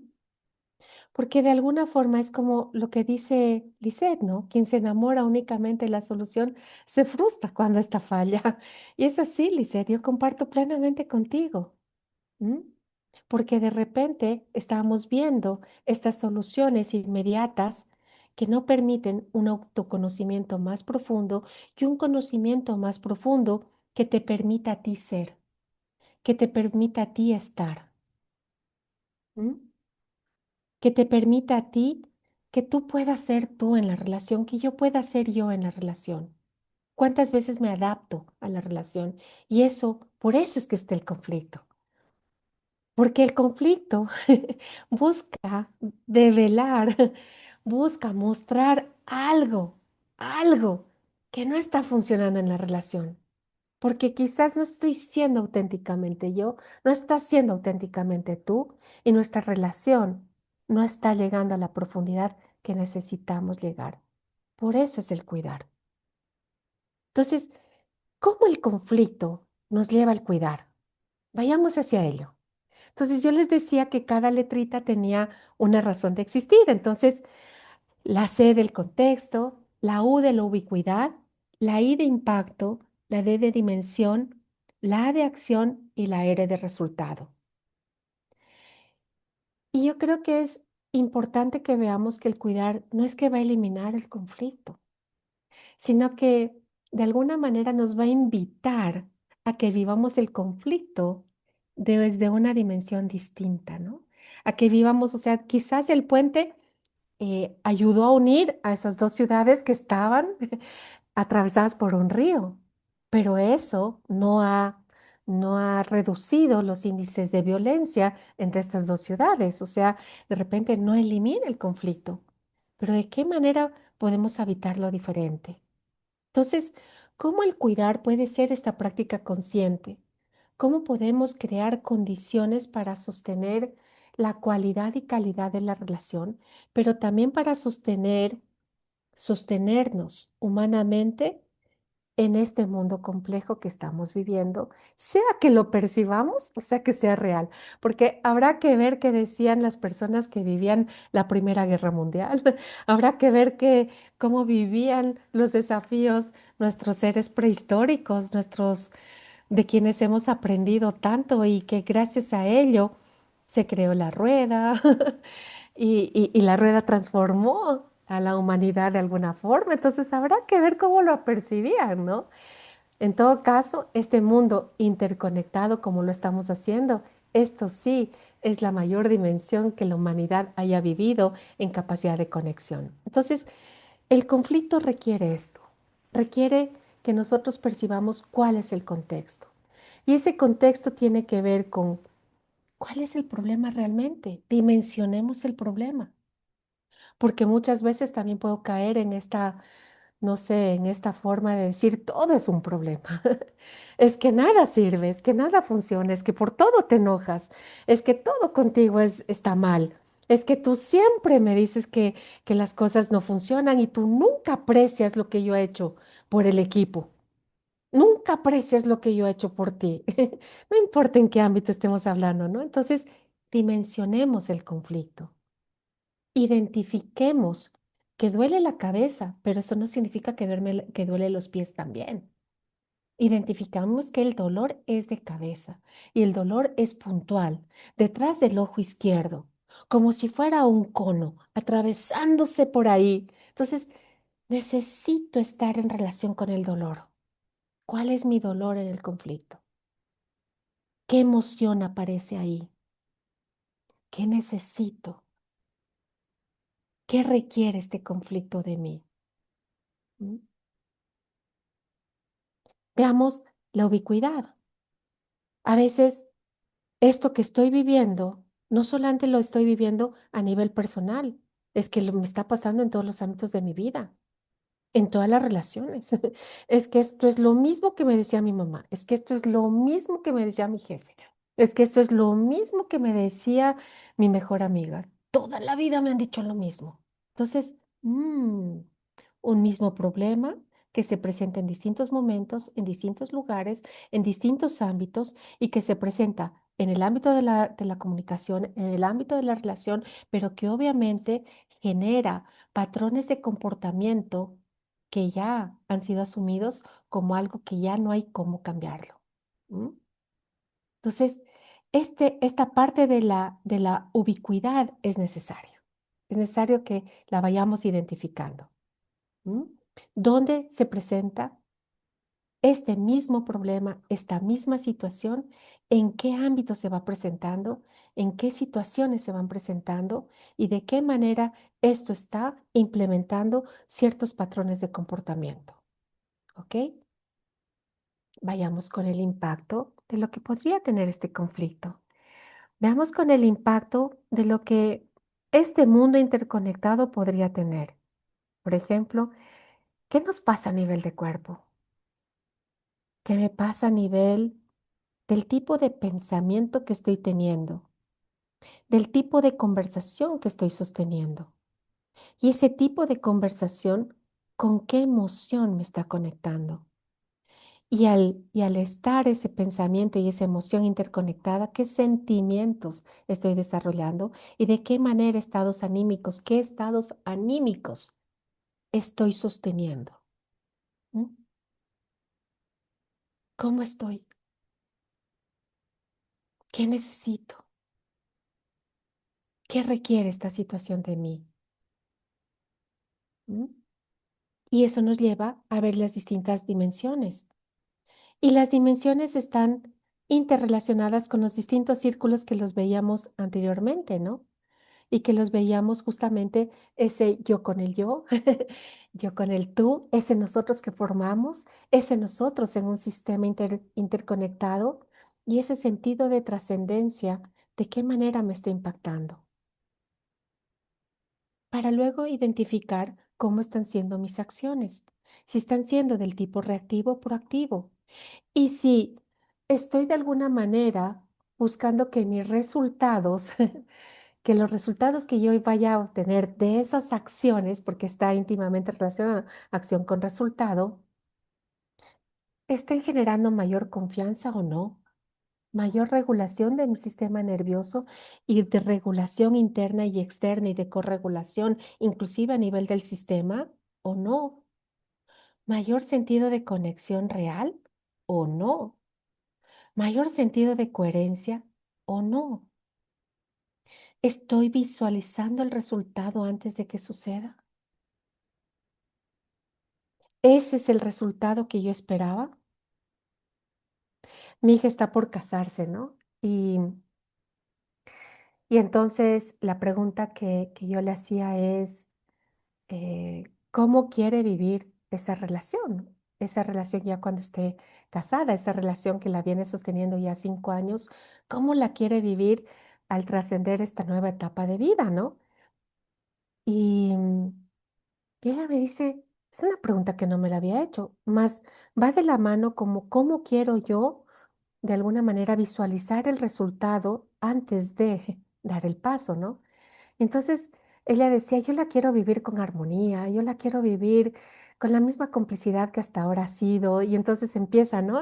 Porque de alguna forma es como lo que dice Lisette, ¿no? Quien se enamora únicamente de la solución se frustra cuando esta falla. Y es así, Lisette, yo comparto plenamente contigo. ¿Mm? Porque de repente estábamos viendo estas soluciones inmediatas que no permiten un autoconocimiento más profundo y un conocimiento más profundo que te permita a ti ser, que te permita a ti estar. ¿Mm? Que te permita a ti que tú puedas ser tú en la relación, que yo pueda ser yo en la relación. ¿Cuántas veces me adapto a la relación? Y eso, por eso es que está el conflicto. Porque el conflicto busca develar, busca mostrar algo que no está funcionando en la relación. Porque quizás no estoy siendo auténticamente yo, no estás siendo auténticamente tú y nuestra relación no está llegando a la profundidad que necesitamos llegar. Por eso es el cuidar. Entonces, ¿cómo el conflicto nos lleva al cuidar? Vayamos hacia ello. Entonces, yo les decía que cada letrita tenía una razón de existir. Entonces, la C del contexto, la U de la ubicuidad, la I de impacto, la D de dimensión, la A de acción y la R de resultado. Y yo creo que es importante que veamos que el cuidar no es que va a eliminar el conflicto, sino que de alguna manera nos va a invitar a que vivamos el conflicto desde una dimensión distinta, ¿no? A que vivamos, o sea, quizás el puente ayudó a unir a esas dos ciudades que estaban atravesadas por un río, pero eso no ha reducido los índices de violencia entre estas dos ciudades. O sea, de repente no elimina el conflicto, pero ¿de qué manera podemos habitarlo diferente? Entonces, ¿cómo el cuidar puede ser esta práctica consciente? ¿Cómo podemos crear condiciones para sostener la cualidad y calidad de la relación, pero también para sostenernos humanamente en este mundo complejo que estamos viviendo, sea que lo percibamos o sea que sea real? Porque habrá que ver qué decían las personas que vivían la Primera Guerra Mundial, habrá que ver cómo vivían los desafíos nuestros seres prehistóricos, nuestros de quienes hemos aprendido tanto y que gracias a ello se creó la rueda y la rueda transformó a la humanidad de alguna forma. Entonces habrá que ver cómo lo percibían, ¿no? En todo caso, este mundo interconectado como lo estamos haciendo, esto sí es la mayor dimensión que la humanidad haya vivido en capacidad de conexión. Entonces, el conflicto requiere esto, requiere que nosotros percibamos cuál es el contexto. Y ese contexto tiene que ver con cuál es el problema realmente. Dimensionemos el problema, porque muchas veces también puedo caer en esta, no sé, en esta forma de decir todo es un problema. Es que nada sirve, es que nada funciona, es que por todo te enojas, es que todo contigo está mal, es que tú siempre me dices que las cosas no funcionan y tú nunca aprecias lo que yo he hecho por el equipo, nunca aprecias lo que yo he hecho por ti. No importa en qué ámbito estemos hablando, ¿no? Entonces, dimensionemos el conflicto. Identifiquemos que duele la cabeza, pero eso no significa que duele los pies también. Identificamos que el dolor es de cabeza y el dolor es puntual, detrás del ojo izquierdo, como si fuera un cono, atravesándose por ahí. Entonces, Necesito estar en relación con el dolor. ¿Cuál es mi dolor en el conflicto? ¿Qué emoción aparece ahí? ¿Qué necesito? ¿Qué requiere este conflicto de mí? ¿Mm? Veamos la ubicuidad. A veces esto que estoy viviendo, no solamente lo estoy viviendo a nivel personal, es que me está pasando en todos los ámbitos de mi vida, en todas las relaciones. Es que esto es lo mismo que me decía mi mamá, es que esto es lo mismo que me decía mi jefe, es que esto es lo mismo que me decía mi mejor amiga. Toda la vida me han dicho lo mismo. Entonces, un mismo problema que se presenta en distintos momentos, en distintos lugares, en distintos ámbitos y que se presenta en el ámbito de la comunicación, en el ámbito de la relación, pero que obviamente genera patrones de comportamiento que ya han sido asumidos como algo que ya no hay cómo cambiarlo. ¿Mm? Entonces, esta parte de la ubicuidad es necesaria. Es necesario que la vayamos identificando. ¿Mm? ¿Dónde se presenta este mismo problema, esta misma situación? ¿En qué ámbito se va presentando? ¿En qué situaciones se van presentando? ¿Y de qué manera esto está implementando ciertos patrones de comportamiento? ¿Ok? Vayamos con el impacto de lo que podría tener este conflicto. Veamos con el impacto de lo que este mundo interconectado podría tener. Por ejemplo, ¿qué nos pasa a nivel de cuerpo? ¿Qué me pasa a nivel del tipo de pensamiento que estoy teniendo? Del tipo de conversación que estoy sosteniendo. Y ese tipo de conversación, ¿con qué emoción me está conectando? Y al estar ese pensamiento y esa emoción interconectada, ¿qué sentimientos estoy desarrollando? ¿Y de qué manera qué estados anímicos estoy sosteniendo? ¿Mm? ¿Cómo estoy? ¿Qué necesito? ¿Qué requiere esta situación de mí? ¿Mm? Y eso nos lleva a ver las distintas dimensiones. Y las dimensiones están interrelacionadas con los distintos círculos que los veíamos anteriormente, ¿no? Y que los veíamos justamente ese yo con el yo, yo con el tú, ese nosotros que formamos, ese nosotros en un sistema interconectado y ese sentido de trascendencia, ¿de qué manera me está impactando? Para luego identificar cómo están siendo mis acciones, si están siendo del tipo reactivo o proactivo. Y si estoy de alguna manera buscando que mis resultados, que los resultados que yo vaya a obtener de esas acciones, porque está íntimamente relacionada acción con resultado, estén generando mayor confianza o no, mayor regulación de mi sistema nervioso y de regulación interna y externa y de corregulación, inclusive a nivel del sistema o no, mayor sentido de conexión real o no, mayor sentido de coherencia o no. ¿Estoy visualizando el resultado antes de que suceda? ¿Ese es el resultado que yo esperaba? Mi hija está por casarse, ¿no? Y entonces la pregunta que yo le hacía es, ¿cómo quiere vivir esa relación? Esa relación ya cuando esté casada, esa relación que la viene sosteniendo ya 5 años, ¿cómo la quiere vivir al trascender esta nueva etapa de vida, ¿no? Y, y ella me dice, es una pregunta que no me la había hecho, más va de la mano como cómo quiero yo de alguna manera visualizar el resultado antes de dar el paso, ¿no? Entonces, ella decía, yo la quiero vivir con armonía, yo la quiero vivir con la misma complicidad que hasta ahora ha sido. Y entonces empieza, ¿no?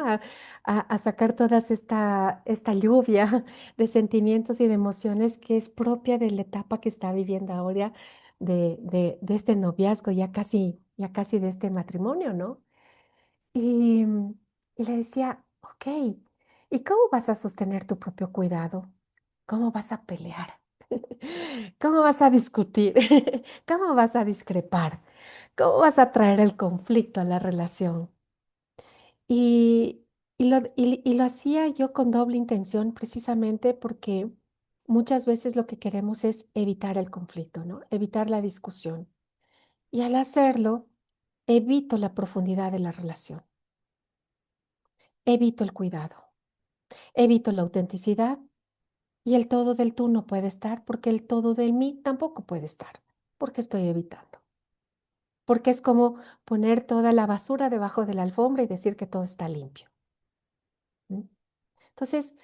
A sacar toda esta lluvia de sentimientos y de emociones que es propia de la etapa que está viviendo ahora de este noviazgo, ya casi de este matrimonio, ¿no? Y, y le decía, ok, ¿y cómo vas a sostener tu propio cuidado? ¿Cómo vas a pelear? ¿Cómo vas a discutir? ¿Cómo vas a discrepar? ¿Cómo vas a traer el conflicto a la relación? Y, y lo hacía yo con doble intención precisamente porque muchas veces lo que queremos es evitar el conflicto, ¿no? Evitar la discusión. Y al hacerlo, evito la profundidad de la relación, evito el cuidado, evito la autenticidad y el todo del tú no puede estar porque el todo del mí tampoco puede estar, porque estoy evitando. Porque es como poner toda la basura debajo de la alfombra y decir que todo está limpio. ¿Mm? Entonces,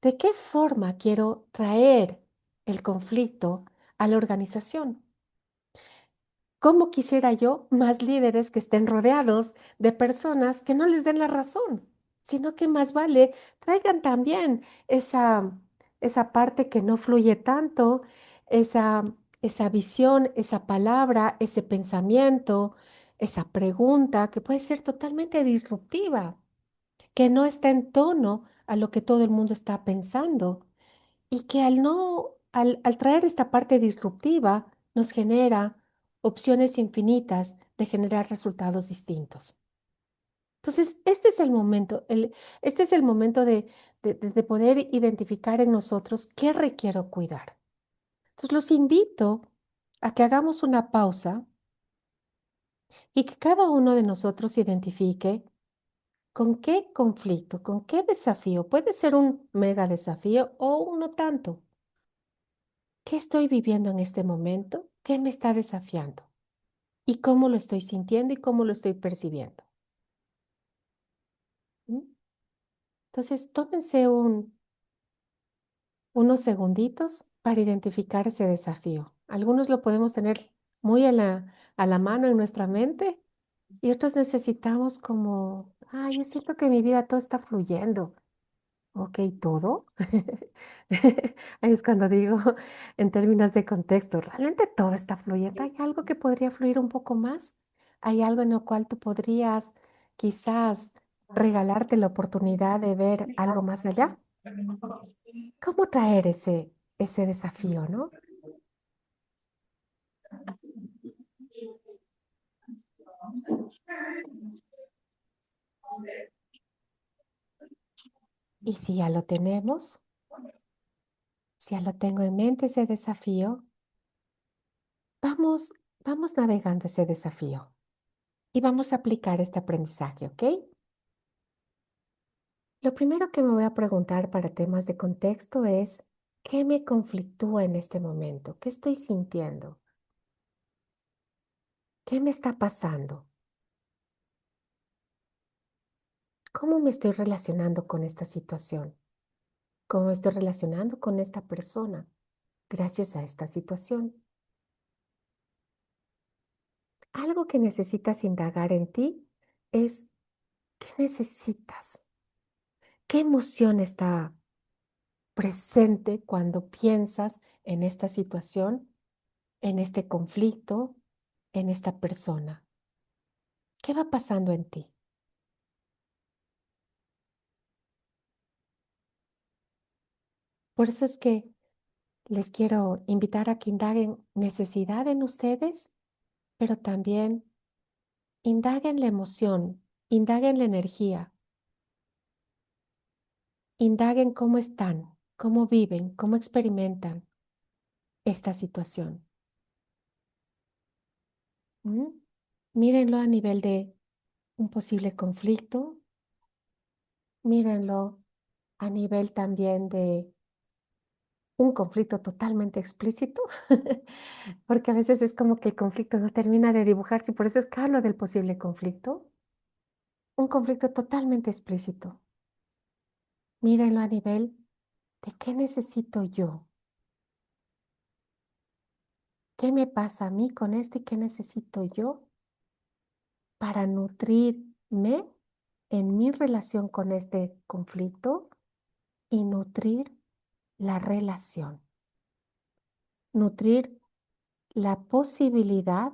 ¿de qué forma quiero traer el conflicto a la organización? ¿Cómo quisiera yo más líderes que estén rodeados de personas que no les den la razón, sino que más vale traigan también esa parte que no fluye tanto, esa visión, esa palabra, ese pensamiento, esa pregunta que puede ser totalmente disruptiva, que no está en tono a lo que todo el mundo está pensando y que al no, al traer esta parte disruptiva, nos genera opciones infinitas de generar resultados distintos. Entonces, este es el momento de poder identificar en nosotros qué requiero cuidar. Entonces, los invito a que hagamos una pausa y que cada uno de nosotros identifique con qué conflicto, con qué desafío, puede ser un mega desafío o uno tanto. ¿Qué estoy viviendo en este momento? ¿Qué me está desafiando? ¿Y cómo lo estoy sintiendo y cómo lo estoy percibiendo? ¿Mm? Entonces, tómense unos segunditos para identificar ese desafío. Algunos lo podemos tener muy a la mano en nuestra mente y otros necesitamos como, yo siento que en mi vida todo está fluyendo. Ok, todo. Ahí es cuando digo, en términos de contexto, realmente todo está fluyendo. ¿Hay algo que podría fluir un poco más? ¿Hay algo en lo cual tú podrías quizás regalarte la oportunidad de ver algo más allá? ¿Cómo traer ese desafío, no? Y si ya lo tenemos, si ya lo tengo en mente ese desafío, vamos, vamos navegando ese desafío y vamos a aplicar este aprendizaje, ¿ok? Lo primero que me voy a preguntar para temas de contexto es, ¿qué me conflictúa en este momento? ¿Qué estoy sintiendo? ¿Qué me está pasando? ¿Cómo me estoy relacionando con esta situación? ¿Cómo me estoy relacionando con esta persona gracias a esta situación? Algo que necesitas indagar en ti es, ¿qué necesitas? ¿Qué emoción está presente cuando piensas en esta situación, en este conflicto, en esta persona? ¿Qué va pasando en ti? Por eso es que les quiero invitar a que indaguen necesidad en ustedes, pero también indaguen la emoción, indaguen la energía, indaguen cómo están, cómo viven, cómo experimentan esta situación. ¿Mm? Mírenlo a nivel de un posible conflicto, mírenlo a nivel también de un conflicto totalmente explícito, porque a veces es como que el conflicto no termina de dibujarse, y por eso es que hablo del posible conflicto. Un conflicto totalmente explícito. Mírenlo a nivel de qué necesito yo, qué me pasa a mí con esto y qué necesito yo para nutrirme en mi relación con este conflicto y nutrir la relación, nutrir la posibilidad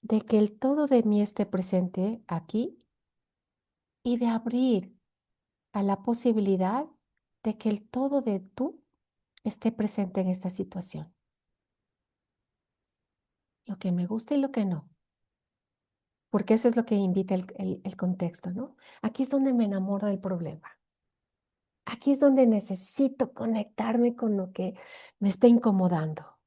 de que el todo de mí esté presente aquí y de abrir a la posibilidad de que el todo de tú esté presente en esta situación. Lo que me gusta y lo que no. Porque eso es lo que invita el contexto, ¿no? Aquí es donde me enamoro del problema. Aquí es donde necesito conectarme con lo que me está incomodando.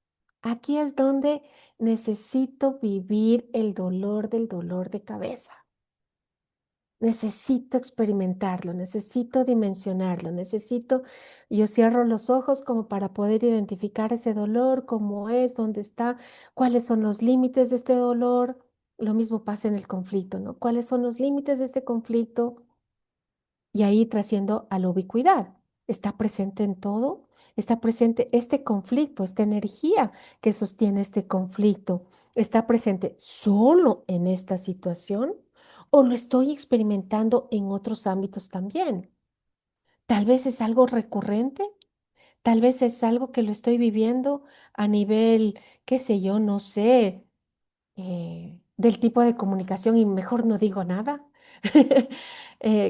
Aquí es donde necesito vivir el dolor del dolor de cabeza. Necesito experimentarlo, necesito dimensionarlo, yo cierro los ojos como para poder identificar ese dolor, cómo es, dónde está, cuáles son los límites de este dolor. Lo mismo pasa en el conflicto, ¿no? ¿Cuáles son los límites de este conflicto? Y ahí trasciendo a la ubicuidad. Está presente en todo, está presente este conflicto, esta energía que sostiene este conflicto. Está presente solo en esta situación o lo estoy experimentando en otros ámbitos también. Tal vez es algo recurrente, tal vez es algo que lo estoy viviendo a nivel, qué sé yo, no sé, del tipo de comunicación y mejor no digo nada.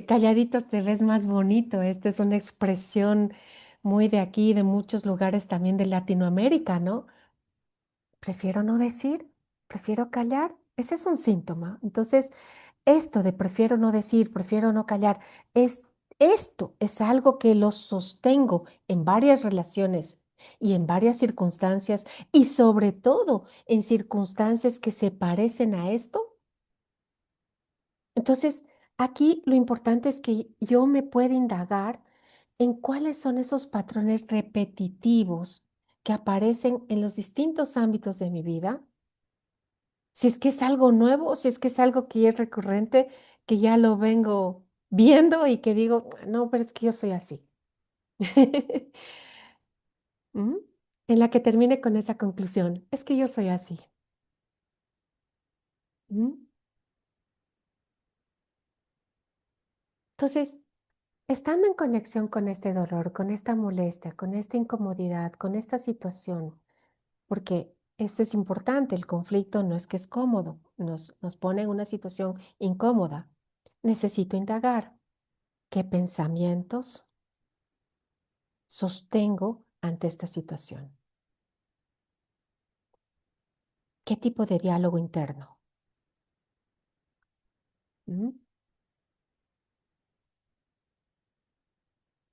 Calladitos te ves más bonito. Esta es una expresión muy de aquí, de muchos lugares también de Latinoamérica, ¿no? Prefiero no decir, prefiero callar. Ese es un síntoma. Entonces, esto de prefiero no decir, prefiero no callar, esto es algo que lo sostengo en varias relaciones y en varias circunstancias y sobre todo en circunstancias que se parecen a esto. Entonces, aquí lo importante es que yo me pueda indagar en cuáles son esos patrones repetitivos que aparecen en los distintos ámbitos de mi vida. Si es que es algo nuevo, si es que es algo que ya es recurrente, que ya lo vengo viendo y que digo, no, pero es que yo soy así. ¿Mm? En la que termine con esa conclusión, es que yo soy así. ¿Mm? Entonces, estando en conexión con este dolor, con esta molestia, con esta incomodidad, con esta situación, porque esto es importante, el conflicto no es que es cómodo, nos pone en una situación incómoda. Necesito indagar qué pensamientos sostengo ante esta situación, qué tipo de diálogo interno. ¿Mm?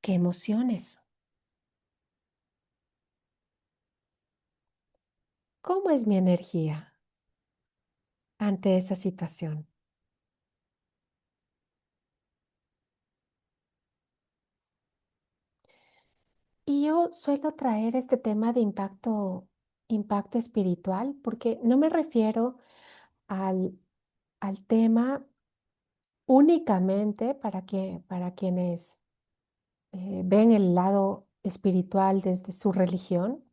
¿Qué emociones? ¿Cómo es mi energía ante esa situación? Y yo suelo traer este tema de impacto espiritual, porque no me refiero al, al tema únicamente para quienes ven el lado espiritual desde su religión,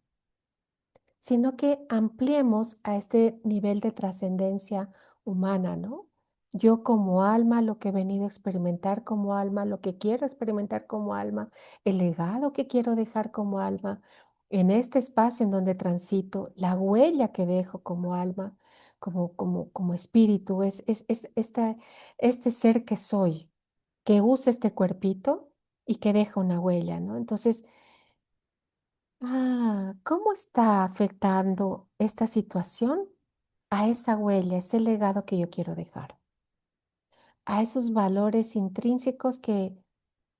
sino que ampliemos a este nivel de trascendencia humana, ¿no? Yo como alma, lo que he venido a experimentar como alma, lo que quiero experimentar como alma, el legado que quiero dejar como alma, en este espacio en donde transito, la huella que dejo como alma, como espíritu, es este ser que soy, que usa este cuerpito y que deja una huella, ¿no? Entonces, ¿cómo está afectando esta situación a esa huella, ese legado que yo quiero dejar? A esos valores intrínsecos que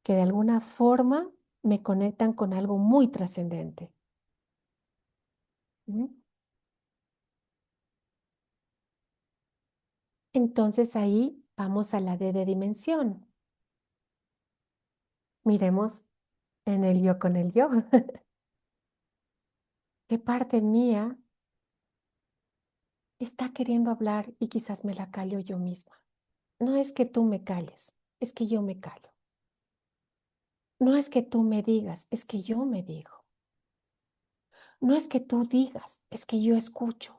de alguna forma me conectan con algo muy trascendente. ¿Mm? Entonces ahí vamos a la D de dimensión. Miremos en el yo con el yo. ¿Qué parte mía está queriendo hablar y quizás me la callo yo misma? No es que tú me calles, es que yo me callo. No es que tú me digas, es que yo me digo. No es que tú digas, es que yo escucho.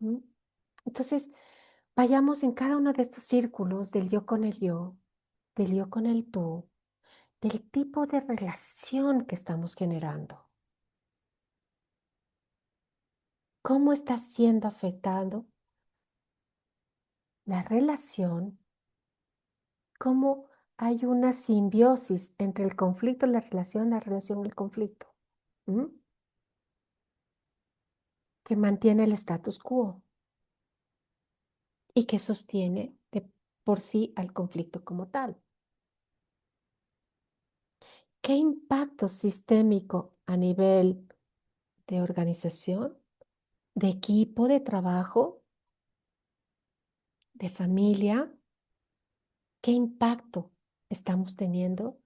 ¿Mm? Entonces, vayamos en cada uno de estos círculos del yo con el yo, del yo con el tú, del tipo de relación que estamos generando. ¿Cómo está siendo afectado la relación? ¿Cómo hay una simbiosis entre el conflicto y la relación y el conflicto, ¿m? Que mantiene el status quo y que sostiene de por sí al conflicto como tal. ¿Qué impacto sistémico a nivel de organización, de equipo de trabajo, de familia? ¿Qué impacto estamos teniendo?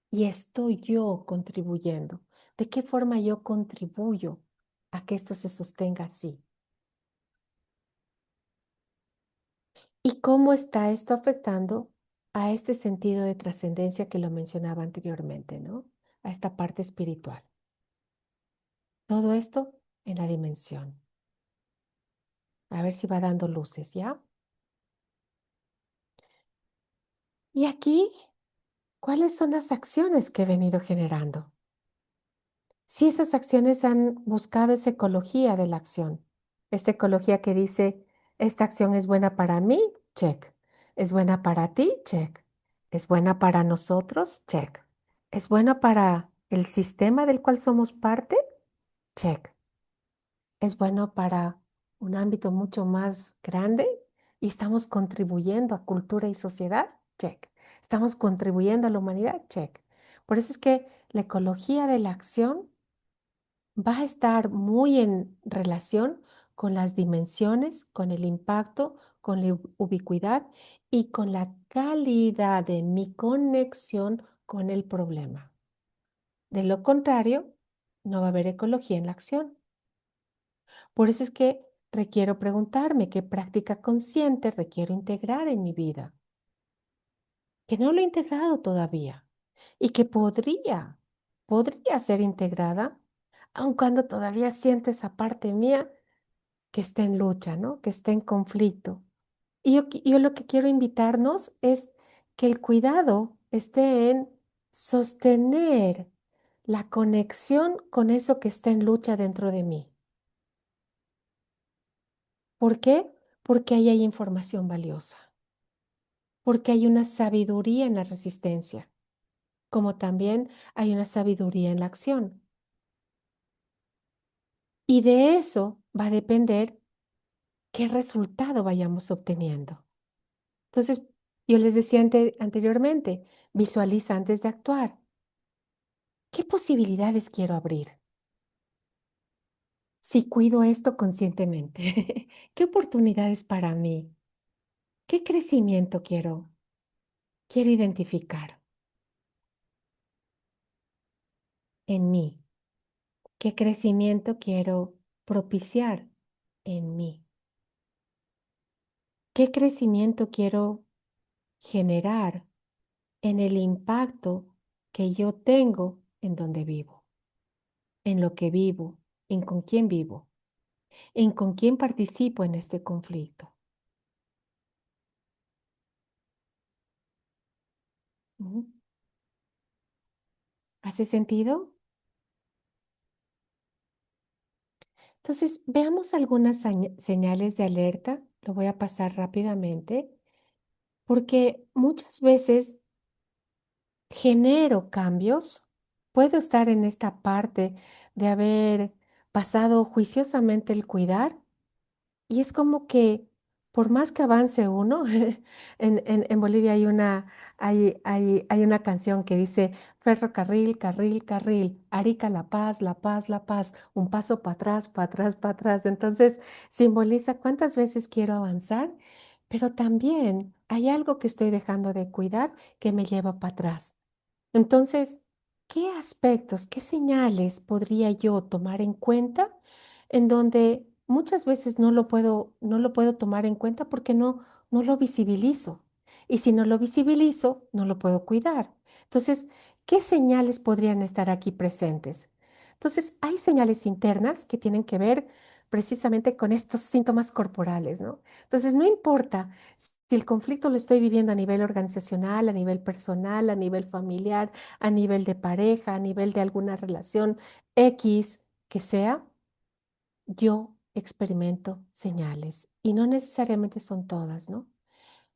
Y estoy yo contribuyendo. ¿De qué forma yo contribuyo a que esto se sostenga así? ¿Y cómo está esto afectando a este sentido de trascendencia que lo mencionaba anteriormente, ¿no? A esta parte espiritual. Todo esto en la dimensión. A ver si va dando luces, ¿ya? Y aquí, ¿cuáles son las acciones que he venido generando? Si esas acciones han buscado esa ecología de la acción, esta ecología que dice, esta acción es buena para mí, check. Es buena para ti, check. Es buena para nosotros, check. Es buena para el sistema del cual somos parte, check. Es bueno para un ámbito mucho más grande y estamos contribuyendo a cultura y sociedad, check. Estamos contribuyendo a la humanidad, check. Por eso es que la ecología de la acción va a estar muy en relación con las dimensiones, con el impacto, con la ubicuidad y con la calidad de mi conexión con el problema. De lo contrario, no va a haber ecología en la acción. Por eso es que requiero preguntarme qué práctica consciente requiero integrar en mi vida, que no lo he integrado todavía y que podría ser integrada, aun cuando todavía siente esa parte mía que está en lucha, ¿no? Que está en conflicto. Y yo lo que quiero invitarnos es que el cuidado esté en sostener la conexión con eso que está en lucha dentro de mí. ¿Por qué? Porque ahí hay información valiosa, porque hay una sabiduría en la resistencia, como también hay una sabiduría en la acción. Y de eso va a depender qué resultado vayamos obteniendo. Entonces, yo les decía anteriormente, visualiza antes de actuar. ¿Qué posibilidades quiero abrir? Si cuido esto conscientemente, ¿qué oportunidades para mí? ¿Qué crecimiento quiero identificar en mí? ¿Qué crecimiento quiero propiciar en mí? ¿Qué crecimiento quiero generar en el impacto que yo tengo en donde vivo, en lo que vivo, en con quién vivo, en con quién participo en este conflicto? Ujú. ¿Hace sentido? Entonces, veamos algunas señales de alerta. Lo voy a pasar rápidamente porque muchas veces genero cambios. Puedo estar en esta parte de haber pasado juiciosamente el cuidar y es como que por más que avance uno, en Bolivia hay una canción que dice ferrocarril, carril, carril, Arica, La Paz, La Paz, La Paz, un paso para atrás, para atrás, para atrás. Entonces simboliza cuántas veces quiero avanzar, pero también hay algo que estoy dejando de cuidar que me lleva para atrás. Entonces, ¿qué aspectos, qué señales podría yo tomar en cuenta en donde muchas veces no lo puedo tomar en cuenta porque no lo visibilizo? Y si no lo visibilizo, no lo puedo cuidar. Entonces, ¿qué señales podrían estar aquí presentes? Entonces, hay señales internas que tienen que ver precisamente con estos síntomas corporales, ¿no? Entonces, no importa si el conflicto lo estoy viviendo a nivel organizacional, a nivel personal, a nivel familiar, a nivel de pareja, a nivel de alguna relación X que sea, yo experimento señales y no necesariamente son todas, ¿no?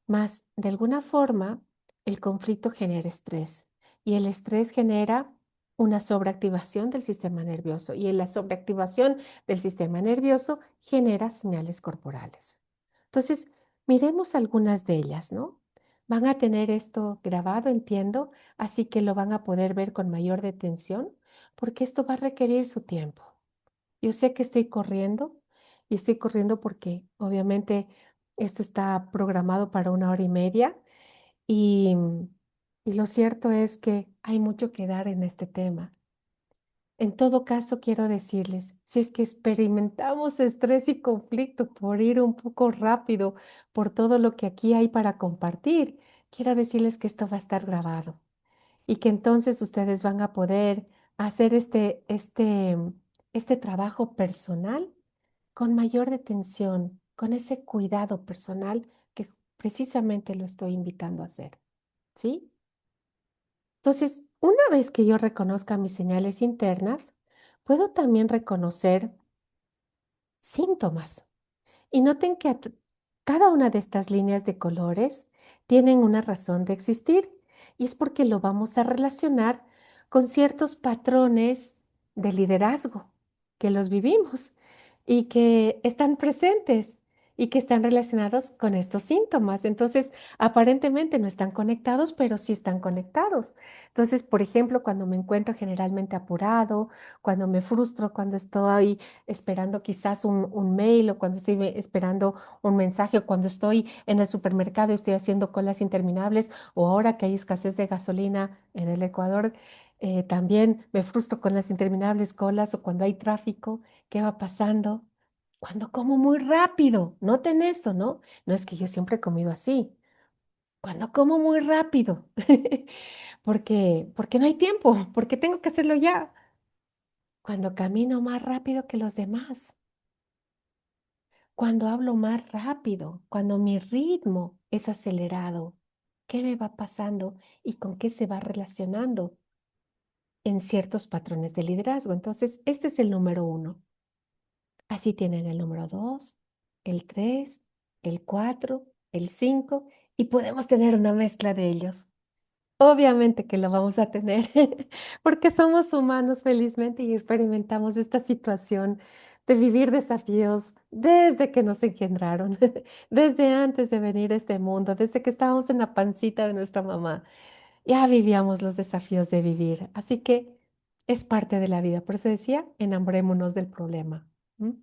Más, de alguna forma, el conflicto genera estrés y el estrés genera una sobreactivación del sistema nervioso y en la sobreactivación del sistema nervioso genera señales corporales. Entonces, miremos algunas de ellas, ¿no? Van a tener esto grabado, entiendo, así que lo van a poder ver con mayor detención porque esto va a requerir su tiempo. Yo sé que estoy corriendo y estoy corriendo porque obviamente esto está programado para 1 hora y media y, y lo cierto es que hay mucho que dar en este tema. En todo caso, quiero decirles, si es que experimentamos estrés y conflicto por ir un poco rápido por todo lo que aquí hay para compartir, quiero decirles que esto va a estar grabado y que entonces ustedes van a poder hacer este trabajo personal con mayor detención, con ese cuidado personal que precisamente lo estoy invitando a hacer, ¿sí? Entonces, una vez que yo reconozca mis señales internas, puedo también reconocer síntomas. Y noten que cada una de estas líneas de colores tienen una razón de existir y es porque lo vamos a relacionar con ciertos patrones de liderazgo que los vivimos y que están presentes y que están relacionados con estos síntomas. Entonces, aparentemente no están conectados, pero sí están conectados. Entonces, por ejemplo, cuando me encuentro generalmente apurado, cuando me frustro, cuando estoy esperando quizás un mail o cuando estoy esperando un mensaje o cuando estoy en el supermercado y estoy haciendo colas interminables o ahora que hay escasez de gasolina en el Ecuador, también me frustro con las interminables colas o cuando hay tráfico, ¿qué va pasando? Cuando como muy rápido, noten esto, ¿no? No es que yo siempre he comido así. Cuando como muy rápido, porque no hay tiempo, porque tengo que hacerlo ya. Cuando camino más rápido que los demás, cuando hablo más rápido, cuando mi ritmo es acelerado, ¿qué me va pasando y con qué se va relacionando en ciertos patrones de liderazgo? Entonces, este es el número 1. Así tienen el número 2, el 3, el 4, el 5 y podemos tener una mezcla de ellos. Obviamente que lo vamos a tener, porque somos humanos felizmente y experimentamos esta situación de vivir desafíos desde que nos engendraron, desde antes de venir a este mundo, desde que estábamos en la pancita de nuestra mamá. Ya vivíamos los desafíos de vivir, así que es parte de la vida. Por eso decía, enamorémonos del problema. ¿M?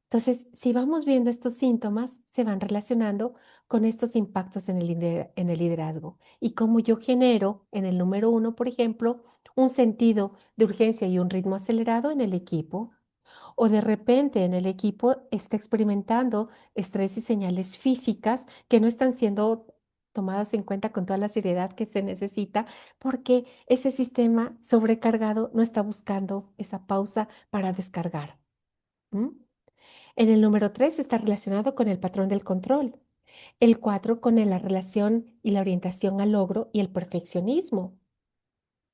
Entonces, si vamos viendo estos síntomas, se van relacionando con estos impactos en en el liderazgo y cómo yo genero en el número 1, por ejemplo, un sentido de urgencia y un ritmo acelerado en el equipo, o de repente en el equipo está experimentando estrés y señales físicas que no están siendo tomadas en cuenta con toda la seriedad que se necesita porque ese sistema sobrecargado no está buscando esa pausa para descargar. ¿M? En el número 3 está relacionado con el patrón del control. El 4 con la relación y la orientación al logro y el perfeccionismo.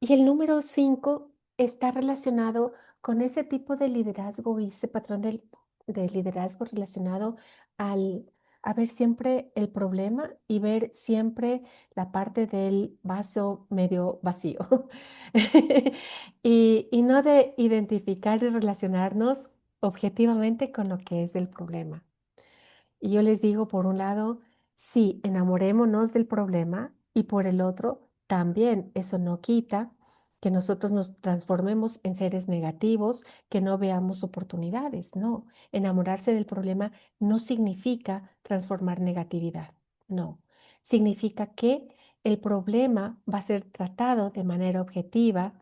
Y el número 5 está relacionado con ese tipo de liderazgo y ese patrón de liderazgo relacionado al a ver siempre el problema y ver siempre la parte del vaso medio vacío. Y no de identificar y relacionarnos objetivamente con lo que es el problema. Y yo les digo, por un lado, sí, enamorémonos del problema y por el otro, también eso no quita que nosotros nos transformemos en seres negativos, que no veamos oportunidades. No, enamorarse del problema no significa transformar negatividad. No, significa que el problema va a ser tratado de manera objetiva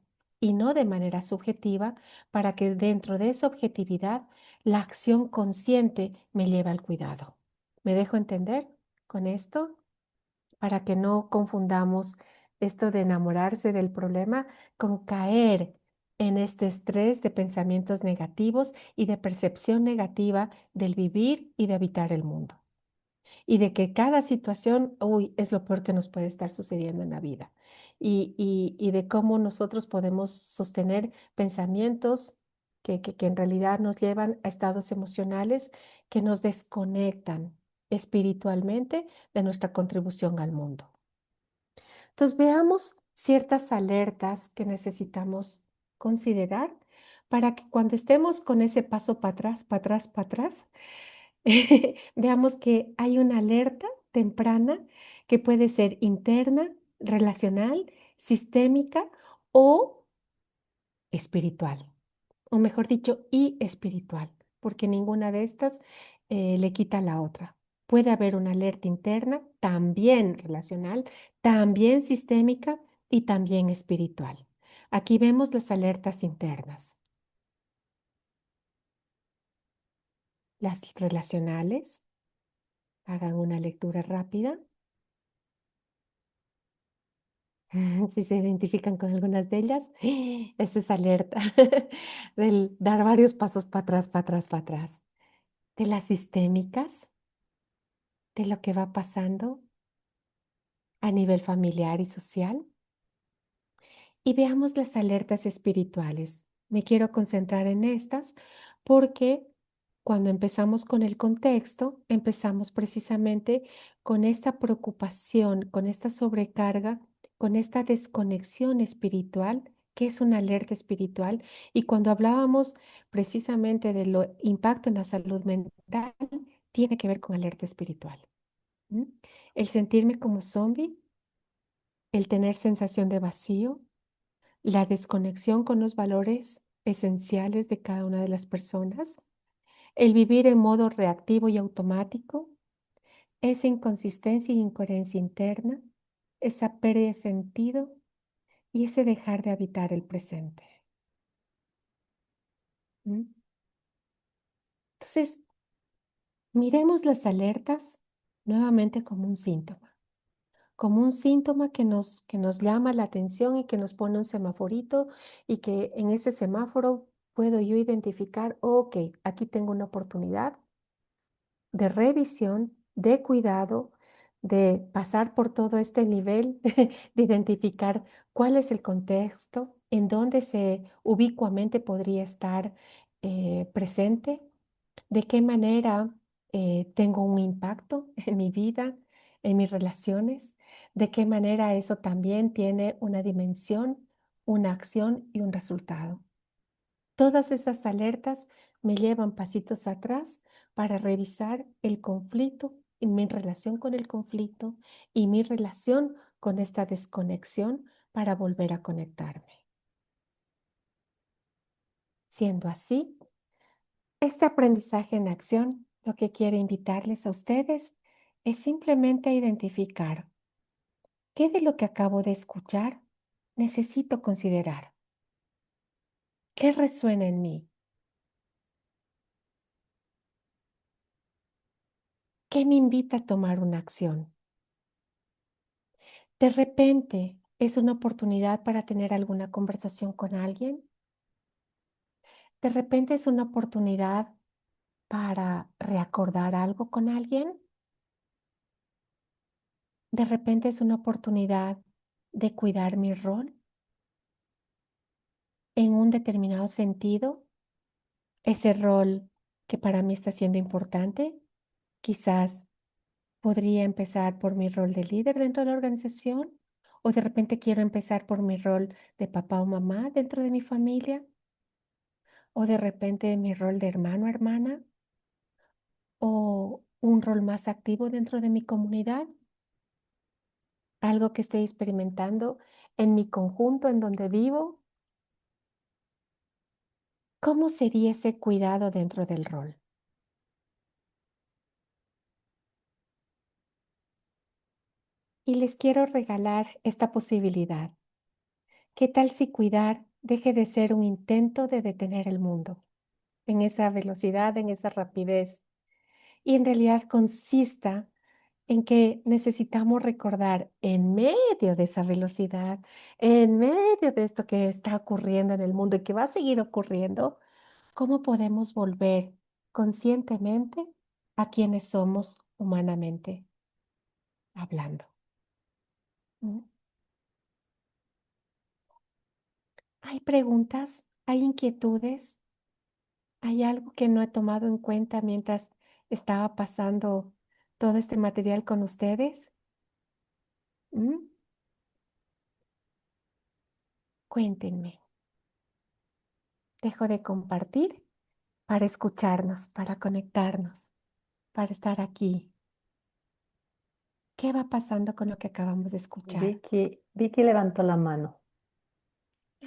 y no de manera subjetiva para que dentro de esa objetividad la acción consciente me lleva al cuidado. ¿Me dejo entender con esto? Para que no confundamos esto de enamorarse del problema con caer en este estrés de pensamientos negativos y de percepción negativa del vivir y de habitar el mundo y de que cada situación, uy, es lo peor que nos puede estar sucediendo en la vida. Y de cómo nosotros podemos sostener pensamientos que en realidad nos llevan a estados emocionales que nos desconectan espiritualmente de nuestra contribución al mundo. Entonces veamos ciertas alertas que necesitamos considerar para que cuando estemos con ese paso para atrás, para atrás, para atrás, veamos que hay una alerta temprana que puede ser interna, relacional, sistémica o espiritual, o mejor dicho, y espiritual, porque ninguna de estas le quita a la otra. Puede haber una alerta interna, también relacional, también sistémica y también espiritual. Aquí vemos las alertas internas, las relacionales. Hagan una lectura rápida. Si se identifican con algunas de ellas, esa es alerta del dar varios pasos para atrás, para atrás, para atrás. De las sistémicas, de lo que va pasando a nivel familiar y social. Y veamos las alertas espirituales. Me quiero concentrar en estas porque cuando empezamos con el contexto, empezamos precisamente con esta preocupación, con esta sobrecarga, con esta desconexión espiritual, que es una alerta espiritual. Y cuando hablábamos precisamente de lo impacto en la salud mental, tiene que ver con alerta espiritual. ¿Mm? El sentirme como zombie, el tener sensación de vacío, la desconexión con los valores esenciales de cada una de las personas, el vivir en modo reactivo y automático, esa inconsistencia e incoherencia interna, esa pérdida de sentido y ese dejar de habitar el presente. ¿Mm? Entonces, miremos las alertas nuevamente como un síntoma que nos llama la atención y que nos pone un semaforito y que en ese semáforo puedo yo identificar, ok, aquí tengo una oportunidad de revisión, de cuidado, de pasar por todo este nivel, de identificar cuál es el contexto, en dónde se ubicuamente podría estar presente, de qué manera tengo un impacto en mi vida, en mis relaciones, de qué manera eso también tiene una dimensión, una acción y un resultado. Todas esas alertas me llevan pasitos atrás para revisar el conflicto y mi relación con el conflicto y mi relación con esta desconexión para volver a conectarme. Siendo así, este aprendizaje en acción lo que quiere invitarles a ustedes es simplemente identificar qué de lo que acabo de escuchar necesito considerar, qué resuena en mí, qué me invita a tomar una acción. De repente es una oportunidad para tener alguna conversación con alguien. De repente es una oportunidad para reacordar algo con alguien. De repente es una oportunidad de cuidar mi rol en un determinado sentido. Ese rol que para mí está siendo importante. Quizás podría empezar por mi rol de líder dentro de la organización o de repente quiero empezar por mi rol de papá o mamá dentro de mi familia. O de repente mi rol de hermano, hermana, o un rol más activo dentro de mi comunidad, algo que estoy experimentando en mi conjunto en donde vivo. ¿Cómo sería ese cuidado dentro del rol? Y les quiero regalar esta posibilidad. ¿Qué tal si cuidar deje de ser un intento de detener el mundo en esa velocidad, en esa rapidez, y en realidad consista en que necesitamos recordar en medio de esa velocidad, en medio de esto que está ocurriendo en el mundo y que va a seguir ocurriendo, cómo podemos volver conscientemente a quienes somos humanamente hablando? ¿Mm? ¿Hay preguntas? ¿Hay inquietudes? ¿Hay algo que no he tomado en cuenta mientras estaba pasando todo este material con ustedes? ¿Mm? Cuéntenme. Dejo de compartir para escucharnos, para conectarnos, para estar aquí. ¿Qué va pasando con lo que acabamos de escuchar? Vicky levantó la mano.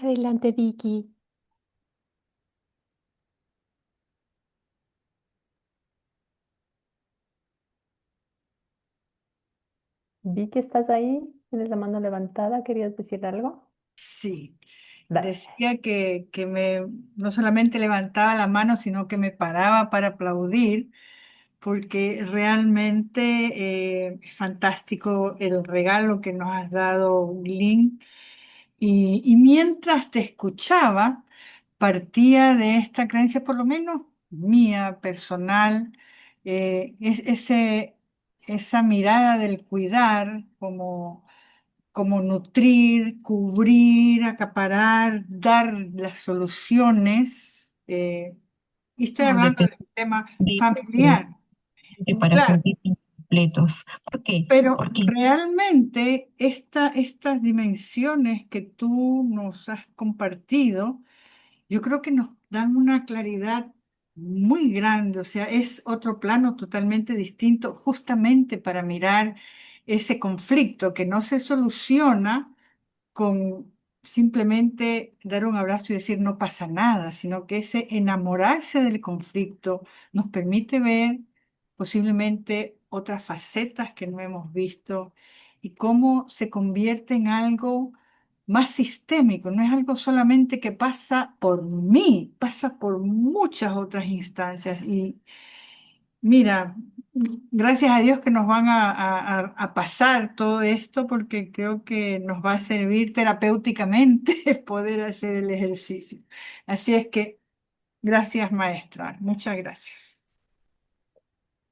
Adelante, Vicky. Vicky, ¿estás ahí? ¿Tienes la mano levantada? ¿Querías decir algo? Sí, Dale. decía que no solamente levantaba la mano, sino que me paraba para aplaudir, porque realmente es fantástico el regalo que nos has dado, Lynn. Y mientras te escuchaba, partía de esta creencia, por lo menos mía, personal, esa mirada del cuidar como nutrir, cubrir, acaparar, dar las soluciones. Y estoy No hablando depende del tema de familiar, para claro, sentirse completos. ¿Por qué? pero Porque realmente estas dimensiones que tú nos has compartido, yo creo que nos dan una claridad muy grande, o sea, es otro plano totalmente distinto justamente para mirar ese conflicto que no se soluciona con simplemente dar un abrazo y decir no pasa nada, sino que ese enamorarse del conflicto nos permite ver posiblemente otras facetas que no hemos visto y cómo se convierte en algo más sistémico, no es algo solamente que pasa por mí, pasa por muchas otras instancias. Y mira, gracias a Dios que nos van a pasar todo esto porque creo que nos va a servir terapéuticamente poder hacer el ejercicio. Así es que gracias, maestra. Muchas gracias.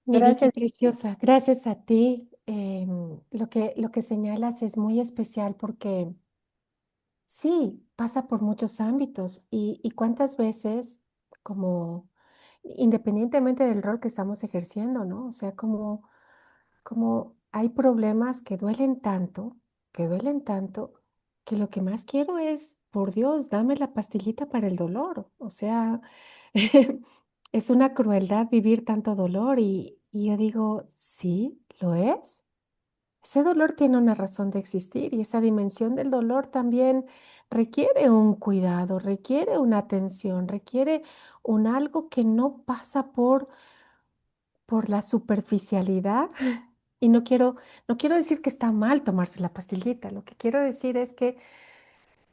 Mi Vicky Gracias. preciosa, gracias a ti. Lo que señalas es muy especial porque sí, pasa por muchos ámbitos y cuántas veces, como independientemente del rol que estamos ejerciendo, ¿no? O sea, como hay problemas que duelen tanto, que lo que más quiero es, por Dios, dame la pastillita para el dolor. O sea, es una crueldad vivir tanto dolor y yo digo, sí, lo es. Ese dolor tiene una razón de existir y esa dimensión del dolor también requiere un cuidado, requiere una atención, requiere un algo que no pasa por la superficialidad. Y no quiero decir que está mal tomarse la pastillita, lo que quiero decir es que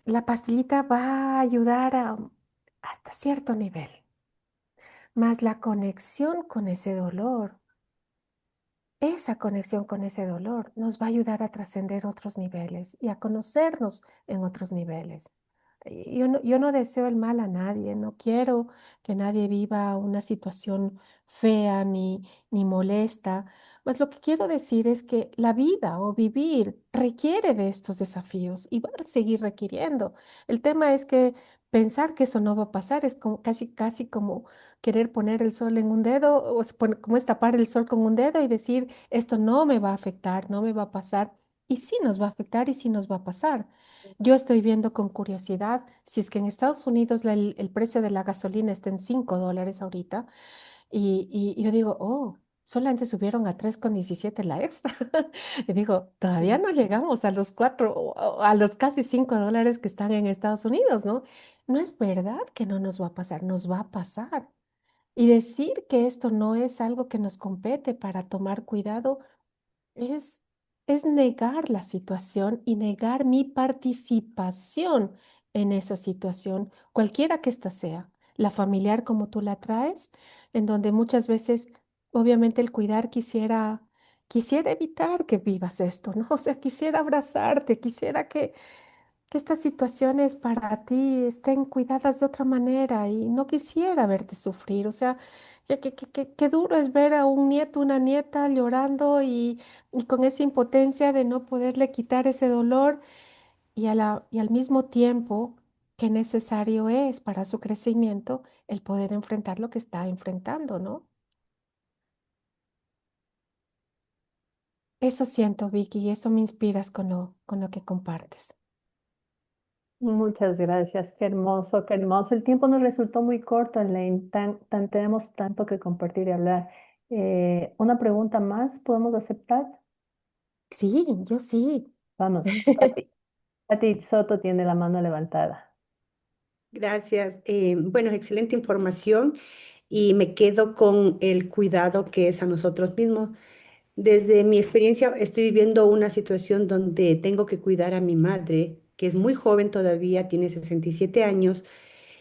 la pastillita va a ayudar hasta cierto nivel, más la conexión con ese dolor. Esa conexión con ese dolor nos va a ayudar a trascender otros niveles y a conocernos en otros niveles. Yo no deseo el mal a nadie, no quiero que nadie viva una situación fea ni molesta, pues lo que quiero decir es que la vida o vivir requiere de estos desafíos y va a seguir requiriendo. El tema es que pensar que eso no va a pasar es como, casi, casi como querer poner el sol en un dedo, o como es tapar el sol con un dedo y decir, esto no me va a afectar, no me va a pasar. Y sí nos va a afectar y sí nos va a pasar. Yo estoy viendo con curiosidad si es que en Estados Unidos el precio de la gasolina está en $5 ahorita y yo digo, oh, solamente subieron a 3,17 la extra. Y digo, todavía no llegamos a los 4 o a los casi $5 que están en Estados Unidos, ¿no? No es verdad que no nos va a pasar, nos va a pasar. Y decir que esto no es algo que nos compete para tomar cuidado es, es negar la situación y negar mi participación en esa situación, cualquiera que ésta sea, la familiar como tú la traes, en donde muchas veces, obviamente, el cuidar quisiera evitar que vivas esto, ¿no? O sea, quisiera abrazarte, quisiera que estas situaciones para ti estén cuidadas de otra manera y no quisiera verte sufrir. O sea, qué duro es ver a un nieto, una nieta llorando y con esa impotencia de no poderle quitar ese dolor y al mismo tiempo qué necesario es para su crecimiento el poder enfrentar lo que está enfrentando, ¿no? Eso siento, Vicky, y eso me inspiras con lo que compartes. Muchas gracias, qué hermoso, qué hermoso. El tiempo nos resultó muy corto, Elaine, tenemos tanto que compartir y hablar. Una pregunta más, ¿podemos aceptar? Sí, yo sí. Vamos, Pati Soto tiene la mano levantada. Gracias. Bueno, excelente información y me quedo con el cuidado que es a nosotros mismos. Desde mi experiencia estoy viviendo una situación donde tengo que cuidar a mi madre, que es muy joven todavía, tiene 67 años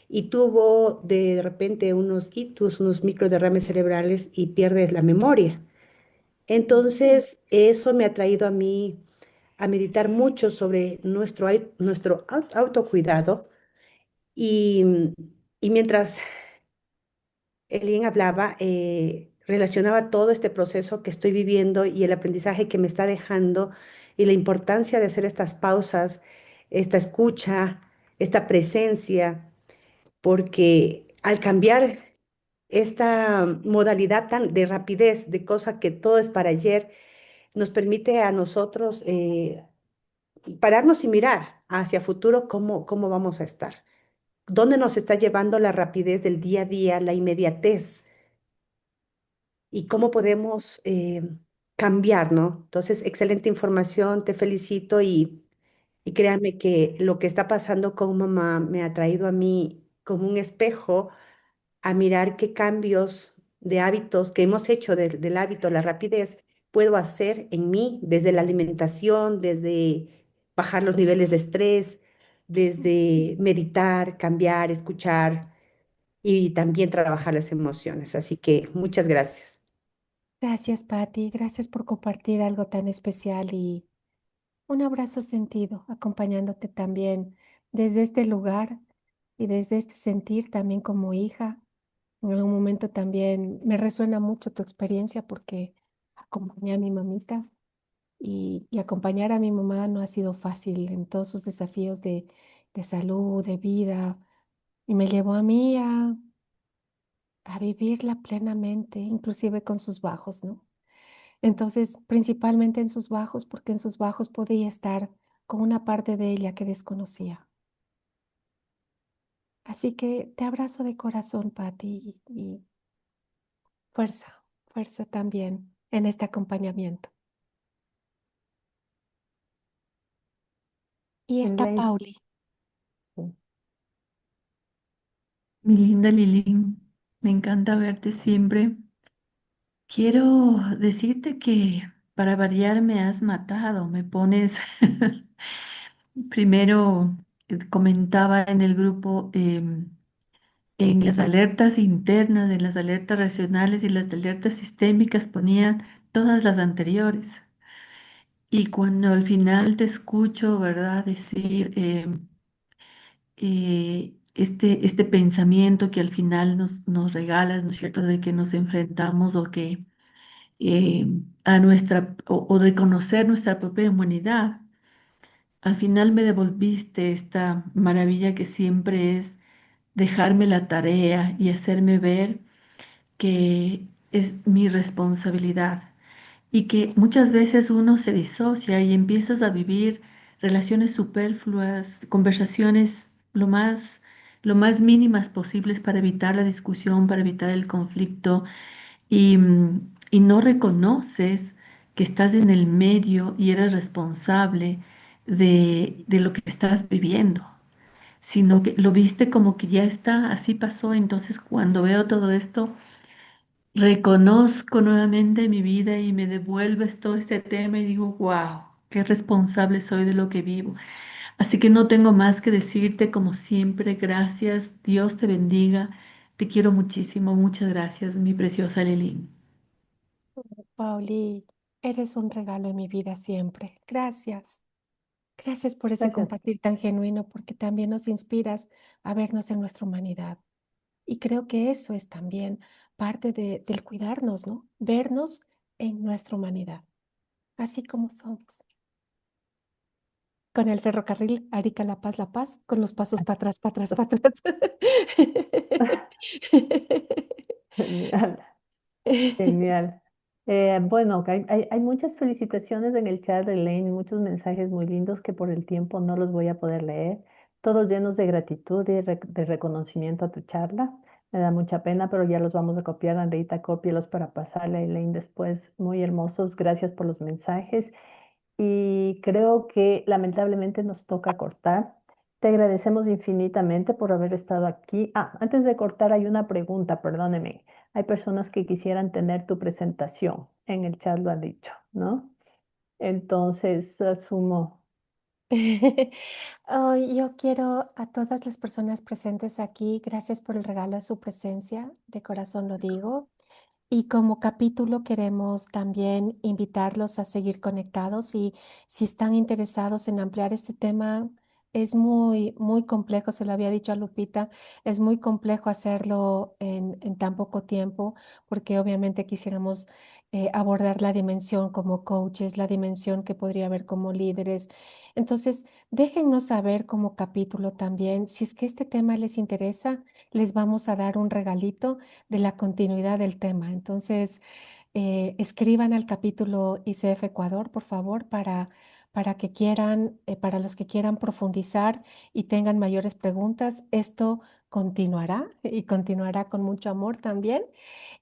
y tuvo de repente unos ictus, unos microderrames cerebrales y pierdes la memoria. Entonces, eso me ha traído a mí a meditar mucho sobre nuestro autocuidado y, y mientras Elin hablaba, relacionaba todo este proceso que estoy viviendo y el aprendizaje que me está dejando y la importancia de hacer estas pausas, esta escucha, esta presencia, porque al cambiar esta modalidad tan de rapidez, de cosa que todo es para ayer, nos permite a nosotros pararnos y mirar hacia futuro cómo vamos a estar. ¿Dónde nos está llevando la rapidez del día a día, la inmediatez? Y cómo podemos cambiar, ¿no? Entonces, excelente información, te felicito y créanme que lo que está pasando con mamá me ha traído a mí como un espejo a mirar qué cambios de hábitos que hemos hecho del hábito, la rapidez, puedo hacer en mí desde la alimentación, desde bajar los niveles de estrés, desde meditar, cambiar, escuchar y también trabajar las emociones. Así que muchas gracias. Gracias, Patti. Gracias por compartir algo tan especial y un abrazo sentido, acompañándote también desde este lugar y desde este sentir también como hija. En algún momento también me resuena mucho tu experiencia porque acompañé a mi mamita y acompañar a mi mamá no ha sido fácil en todos sus desafíos de salud, de vida, y me llevó a mí a vivirla plenamente, inclusive con sus bajos, ¿no? Entonces, principalmente en sus bajos, porque en sus bajos podía estar con una parte de ella que desconocía. Así que te abrazo de corazón, Patti, y fuerza, fuerza también en este acompañamiento. Y está Elaine, Pauli. sí. Mi linda Lilín, me encanta verte siempre. Quiero decirte que para variar me has matado, me pones, primero comentaba en el grupo, en las alertas internas, en las alertas racionales y las alertas sistémicas ponían todas las anteriores. Y cuando al final te escucho, ¿verdad? Decir este pensamiento que al final nos regalas, ¿no es cierto?, de que nos enfrentamos o que eh, a nuestra, o reconocer nuestra propia humanidad. Al final me devolviste esta maravilla que siempre es dejarme la tarea y hacerme ver que es mi responsabilidad y que muchas veces uno se disocia y empiezas a vivir relaciones superfluas, conversaciones lo más mínimas posibles para evitar la discusión, para evitar el conflicto y no reconoces que estás en el medio y eres responsable de lo que estás viviendo, sino que lo viste como que ya está, así pasó. Entonces, cuando veo todo esto, reconozco nuevamente mi vida y me devuelves todo este tema y digo, wow, qué responsable soy de lo que vivo. Así que no tengo más que decirte, como siempre, gracias, Dios te bendiga, te quiero muchísimo, muchas gracias, mi preciosa Lili. Pauli, eres un regalo en mi vida siempre. Gracias. Gracias por ese Gracias. compartir tan genuino, porque también nos inspiras a vernos en nuestra humanidad. Y creo que eso es también parte del cuidarnos, ¿no? Vernos en nuestra humanidad, así como somos. Con el ferrocarril Arica La Paz, con los pasos para atrás, para atrás, para atrás. Genial, genial. Bueno, hay muchas felicitaciones en el chat de Elaine, muchos mensajes muy lindos que por el tiempo no los voy a poder leer. todos llenos de gratitud y de reconocimiento a tu charla. Me da mucha pena, pero ya los vamos a copiar. Andreita, cópielos para pasarle a Elaine después. Muy hermosos. Gracias por los mensajes. Y creo que lamentablemente nos toca cortar. Te agradecemos infinitamente por haber estado aquí. Antes de cortar hay una pregunta, perdóneme. Hay personas que quisieran tener tu presentación. En el chat lo han dicho, ¿no? Entonces, asumo. Hoy yo quiero a todas las personas presentes aquí, gracias por el regalo de su presencia, de corazón lo digo. Y como capítulo queremos también invitarlos a seguir conectados y si están interesados en ampliar este tema, es muy, muy complejo, se lo había dicho a Lupita, es muy complejo hacerlo en tan poco tiempo porque obviamente quisiéramos abordar la dimensión como coaches, la dimensión que podría haber como líderes. Entonces, déjennos saber como capítulo también, si es que este tema les interesa, les vamos a dar un regalito de la continuidad del tema. Entonces, escriban al capítulo ICF Ecuador, por favor, para que quieran, para los que quieran profundizar y tengan mayores preguntas. Esto continuará y continuará con mucho amor también.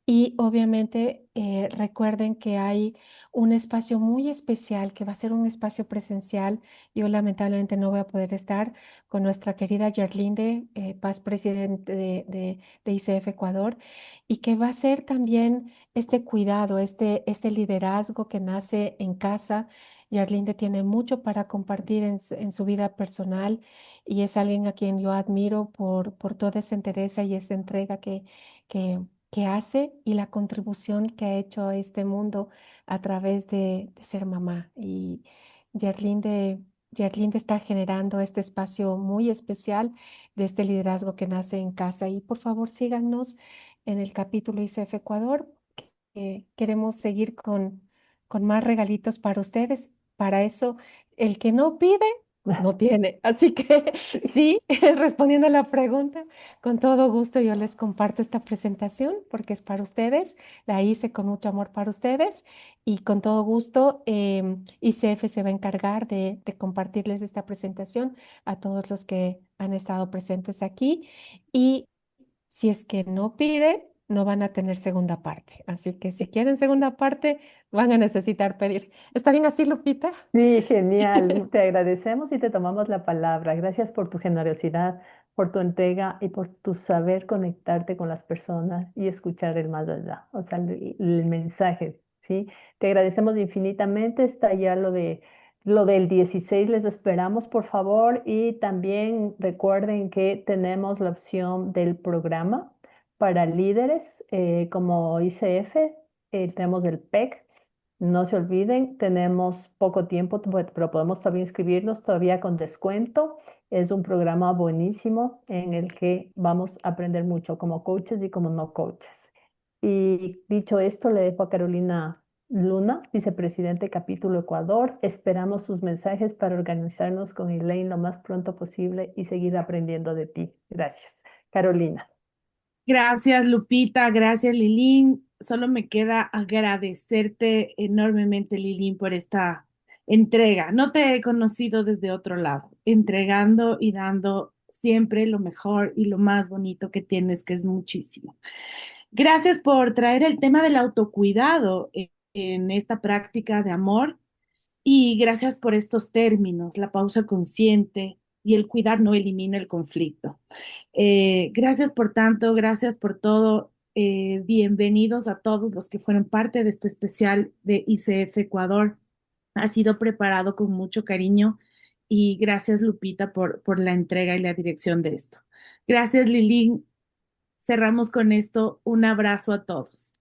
Y obviamente recuerden que hay un espacio muy especial que va a ser un espacio presencial. Yo lamentablemente no voy a poder estar con nuestra querida Yerlinde Paz, presidente de ICF Ecuador, y que va a ser también este cuidado, este liderazgo que nace en casa. Yerlinde tiene mucho para compartir en su vida personal y es alguien a quien yo admiro por toda esa entereza y esa entrega que, que hace y la contribución que ha hecho a este mundo a través de ser mamá. Y Yerlinde, Yerlinde está generando este espacio muy especial de este liderazgo que nace en casa. Y por favor síganos en el capítulo ICF Ecuador. Queremos seguir con más regalitos para ustedes. Para eso, el que no pide, no tiene. Así que sí, respondiendo a la pregunta. Con todo gusto yo les comparto esta presentación porque es para ustedes. La hice con mucho amor para ustedes y con todo gusto ICF se va a encargar de compartirles esta presentación a todos los que han estado presentes aquí. Y si es que no pide, no van a tener segunda parte. Así que si quieren segunda parte, van a necesitar pedir. ¿Está bien así, Lupita? Sí, genial. Te agradecemos y te tomamos la palabra. Gracias por tu generosidad, por tu entrega y por tu saber conectarte con las personas y escuchar el más allá, o sea, el mensaje, ¿sí? Te agradecemos infinitamente. Está ya lo del 16, les esperamos, por favor. Y también recuerden que tenemos la opción del programa para líderes como ICF, tenemos el PEC. No se olviden, tenemos poco tiempo, pero podemos todavía inscribirnos todavía con descuento. Es un programa buenísimo en el que vamos a aprender mucho como coaches y como no coaches. Y dicho esto, le dejo a Carolina Luna, vicepresidente capítulo Ecuador. Esperamos sus mensajes para organizarnos con Elaine lo más pronto posible y seguir aprendiendo de ti. Gracias. Carolina. Gracias, Lupita. Gracias, Lilín. Solo me queda agradecerte enormemente, Lilín, por esta entrega. No te he conocido desde otro lado, entregando y dando siempre lo mejor y lo más bonito que tienes, que es muchísimo. Gracias por traer el tema del autocuidado en esta práctica de amor y gracias por estos términos, la pausa consciente y el cuidar no elimina el conflicto. Gracias por tanto, gracias por todo. Bienvenidos a todos los que fueron parte de este especial de ICF Ecuador. Ha sido preparado con mucho cariño y gracias Lupita por la entrega y la dirección de esto. Gracias Lilín. Cerramos con esto. Un abrazo a todos.